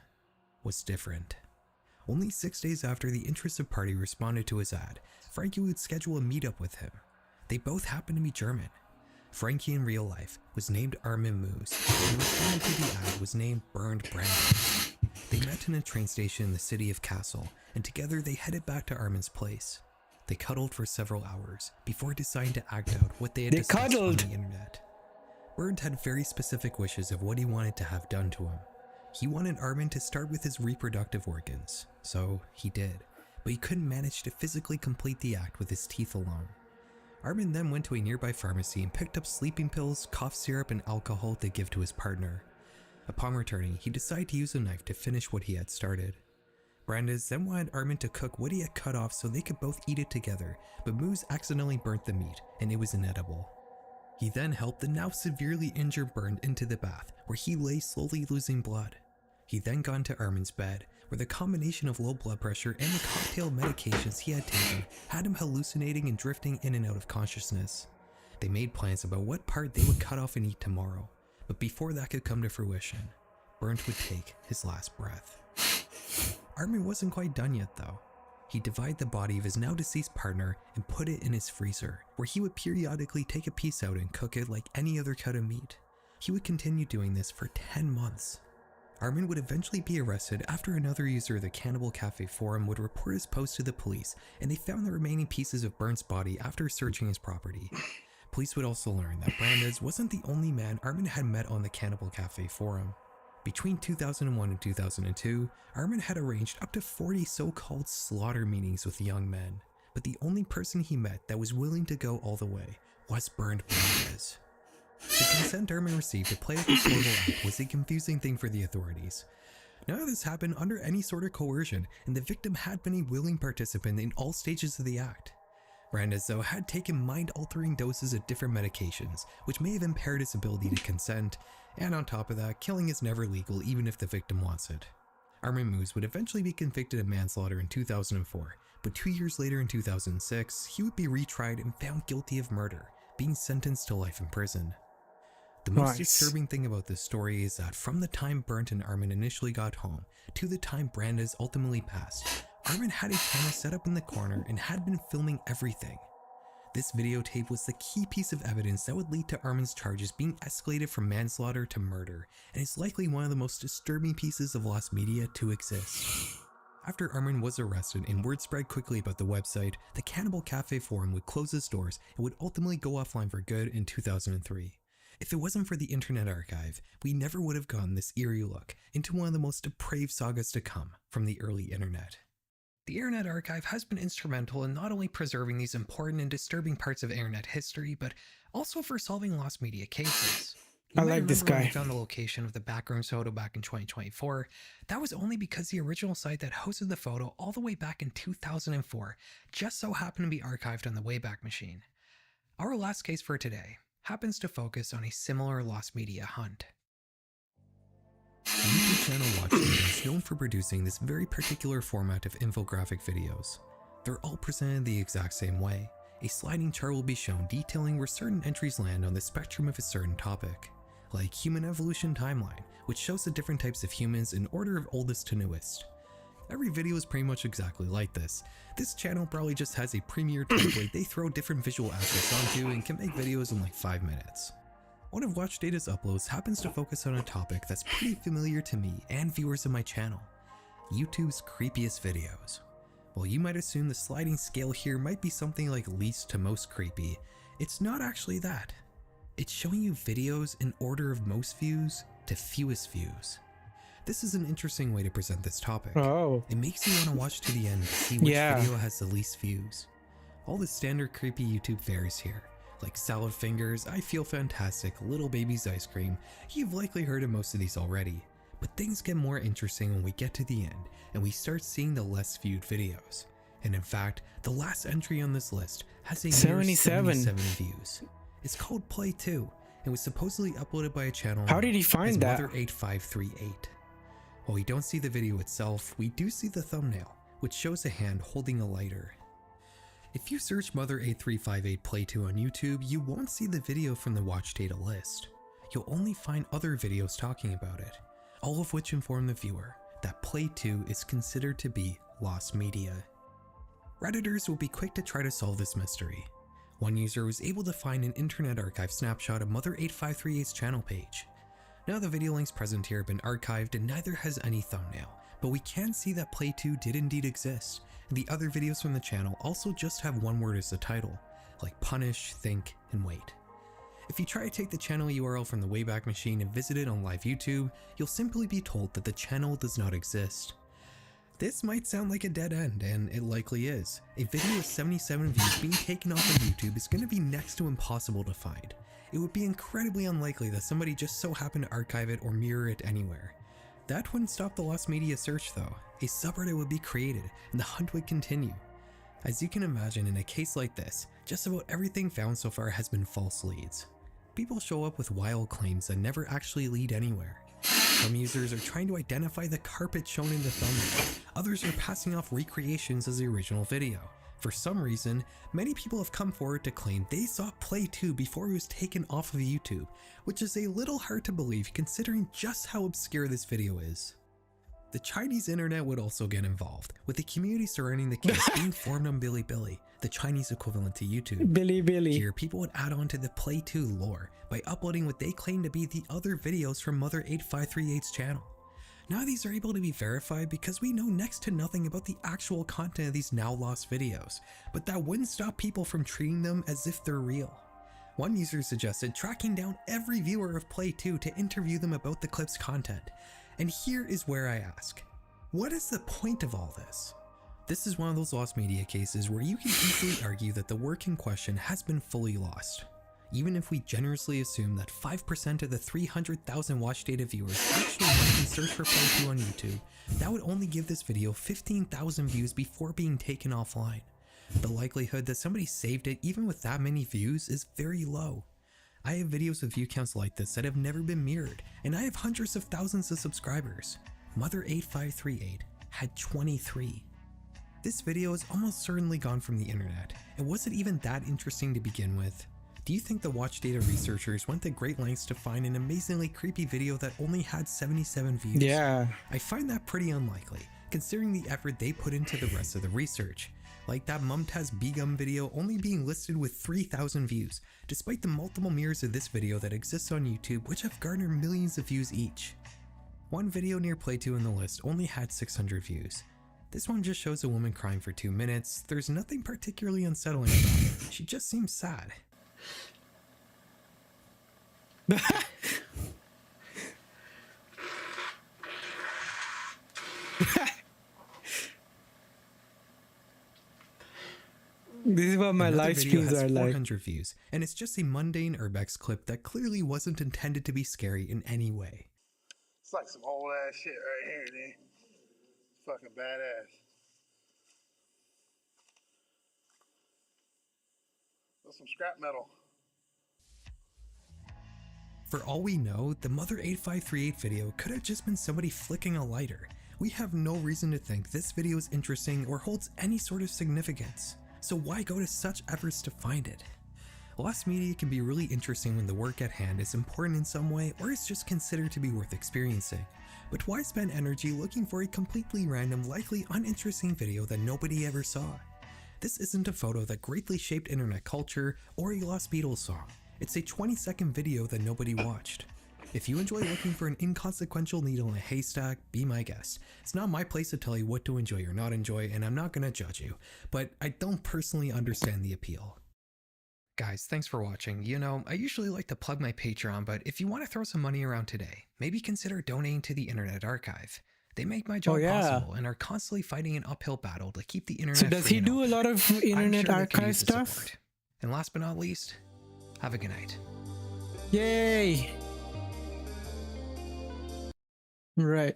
was different. Only 6 days after the interested party responded to his ad, Frankie would schedule a meetup with him. They both happened to be German. Frankie in real life was named Armin Moose, and responding to the ad was named Bernd Brandon. They met in a train station in the city of Kassel, and together they headed back to Armin's place. They cuddled for several hours before deciding to act out what they had discussed on the internet. Bernd had very specific wishes of what he wanted to have done to him. He wanted Armin to start with his reproductive organs, so he did, but he couldn't manage to physically complete the act with his teeth alone. Armin then went to a nearby pharmacy and picked up sleeping pills, cough syrup, and alcohol to give to his partner. Upon returning, he decided to use a knife to finish what he had started. Brandes then wanted Armin to cook what he had cut off so they could both eat it together, but Moose accidentally burnt the meat, and it was inedible. He then helped the now severely injured Bernd into the bath, where he lay slowly losing blood. He then got into Armin's bed, where the combination of low blood pressure and the cocktail medications he had taken had him hallucinating and drifting in and out of consciousness. They made plans about what part they would cut off and eat tomorrow, but before that could come to fruition, Bernd would take his last breath. Armin wasn't quite done yet though. He divided the body of his now deceased partner and put it in his freezer, where he would periodically take a piece out and cook it like any other cut of meat. He would continue doing this for 10 months. Armin would eventually be arrested after another user of the Cannibal Cafe forum would report his post to the police, and they found the remaining pieces of Bernd's body after searching his property. Police would also learn that Brandes wasn't the only man Armin had met on the Cannibal Cafe forum. Between 2001 and 2002, Armin had arranged up to 40 so-called slaughter meetings with young men, but the only person he met that was willing to go all the way was Bernd Brandes. The consent Armin received to play out this horrible act was a confusing thing for the authorities. None of this happened under any sort of coercion, and the victim had been a willing participant in all stages of the act. Brandes, though, had taken mind-altering doses of different medications, which may have impaired his ability to consent, and on top of that, killing is never legal even if the victim wants it. Armin Moose would eventually be convicted of manslaughter in 2004, but 2 years later in 2006, he would be retried and found guilty of murder, being sentenced to life in prison. The most disturbing thing about this story is that from the time Bernd and Armin initially got home to the time Brandes ultimately passed, Armin had a camera set up in the corner and had been filming everything. This videotape was the key piece of evidence that would lead to Armin's charges being escalated from manslaughter to murder, and is likely one of the most disturbing pieces of lost media to exist. After Armin was arrested and word spread quickly about the website, the Cannibal Cafe forum would close its doors and would ultimately go offline for good in 2003. If it wasn't for the Internet Archive, we never would have gotten this eerie look into one of the most depraved sagas to come from the early internet. The Internet Archive has been instrumental in not only preserving these important and disturbing parts of internet history, but also for solving lost media cases. You I might like this remember when guy. we found the location of the background photo back in 2024. That was only because the original site that hosted the photo all the way back in 2004 just so happened to be archived on the Wayback Machine. Our last case for today happens to focus on a similar lost media hunt. The YouTube channel Watching is known for producing this very particular format of infographic videos. They're all presented the exact same way. A sliding chart will be shown detailing where certain entries land on the spectrum of a certain topic, like human evolution timeline, which shows the different types of humans in order of oldest to newest. Every video is pretty much exactly like this. This channel probably just has a premiere template they throw different visual assets onto and can make videos in like 5 minutes. One of Watch Data's uploads happens to focus on a topic that's pretty familiar to me and viewers of my channel: YouTube's creepiest videos. While you might assume the sliding scale here might be something like least to most creepy, it's not actually that. It's showing you videos in order of most views to fewest views. This is an interesting way to present this topic. Oh. It makes you want to watch to the end to see which Yeah. video has the least views. All the standard creepy YouTube fares here, like salad fingers, I feel fantastic, little baby's ice cream. You've likely heard of most of these already, but things get more interesting when we get to the end and we start seeing the less viewed videos. And in fact, the last entry on this list has a mere 77 views. It's called Play 2 and was supposedly uploaded by a channel. How did he find that? Mother8538. While we don't see the video itself, we do see the thumbnail, which shows a hand holding a lighter. If you search Mother8358 Play 2 on YouTube, you won't see the video from the watch data list. You'll only find other videos talking about it, all of which inform the viewer that Play 2 is considered to be lost media. Redditors will be quick to try to solve this mystery. One user was able to find an Internet Archive snapshot of Mother8538's channel page. Now the video links present here have been archived and neither has any thumbnail, but we can see that Play 2 did indeed exist, and the other videos from the channel also just have one word as the title, like punish, think, and wait. If you try to take the channel URL from the Wayback Machine and visit it on live YouTube, you'll simply be told that the channel does not exist. This might sound like a dead end, and it likely is. A video with 77 views being taken off of YouTube is going to be next to impossible to find. It would be incredibly unlikely that somebody just so happened to archive it or mirror it anywhere. That wouldn't stop the lost media search though. A subreddit would be created and the hunt would continue. As you can imagine, in a case like this, just about everything found so far has been false leads. People show up with wild claims that never actually lead anywhere. Some users are trying to identify the carpet shown in the thumbnail. Others are passing off recreations as the original video. For some reason, many people have come forward to claim they saw Play 2 before it was taken off of YouTube, which is a little hard to believe considering just how obscure this video is. The Chinese internet would also get involved, with the community surrounding the case being formed on Bilibili, the Chinese equivalent to YouTube. Billy. Here, people would add on to the Play 2 lore by uploading what they claim to be the other videos from Mother8538's channel. Now these are able to be verified because we know next to nothing about the actual content of these now lost videos, but that wouldn't stop people from treating them as if they're real. One user suggested tracking down every viewer of Play 2 to interview them about the clip's content. And here is where I ask, what is the point of all this? This is one of those lost media cases where you can easily argue that the work in question has been fully lost. Even if we generously assume that 5% of the 300,000 watch data viewers actually went and searched for Play 2 on YouTube, that would only give this video 15,000 views before being taken offline. The likelihood that somebody saved it even with that many views is very low. I have videos with view counts like this that have never been mirrored, and I have hundreds of thousands of subscribers. Mother8538 had 23. This video is almost certainly gone from the internet, and was it even that interesting to begin with? Do you think the watch data researchers went to great lengths to find an amazingly creepy video that only had 77 views? Yeah. I find that pretty unlikely, considering the effort they put into the rest of the research. Like that Mumtaz Begum video only being listed with 3,000 views, despite the multiple mirrors of this video that exists on YouTube which have garnered millions of views each. One video near Play 2 in the list only had 600 views. This one just shows a woman crying for 2 minutes. There's nothing particularly unsettling about it. She just seems sad. This is what my Another live video streams has are like. 400 views, and it's just a mundane Urbex clip that clearly wasn't intended to be scary in any way. It's like some old ass shit right here, dude. It's fucking badass. That's some scrap metal. For all we know, the Mother8538 video could have just been somebody flicking a lighter. We have no reason to think this video is interesting or holds any sort of significance. So why go to such efforts to find it? Lost media can be really interesting when the work at hand is important in some way or is just considered to be worth experiencing. But why spend energy looking for a completely random, likely uninteresting video that nobody ever saw? This isn't a photo that greatly shaped internet culture or a Lost Beatles song. It's a 20-second video that nobody watched. If you enjoy looking for an inconsequential needle in a haystack, be my guest. It's not my place to tell you what to enjoy or not enjoy, and I'm not gonna judge you, but I don't personally understand the appeal. Guys, thanks for watching. You know, I usually like to plug my Patreon, but if you want to throw some money around today, maybe consider donating to the Internet Archive. They make my job possible and are constantly fighting an uphill battle to keep the internet So does free he and do a open. lot of I'm Internet sure they could Archive use the stuff? support. And last but not least, have a good night. Yay! Right.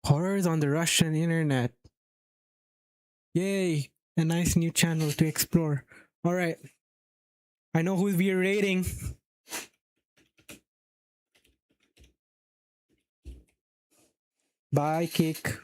Horrors on the Russian internet. Yay! A nice new channel to explore. Alright. I know who we're rating. Bye, Kick.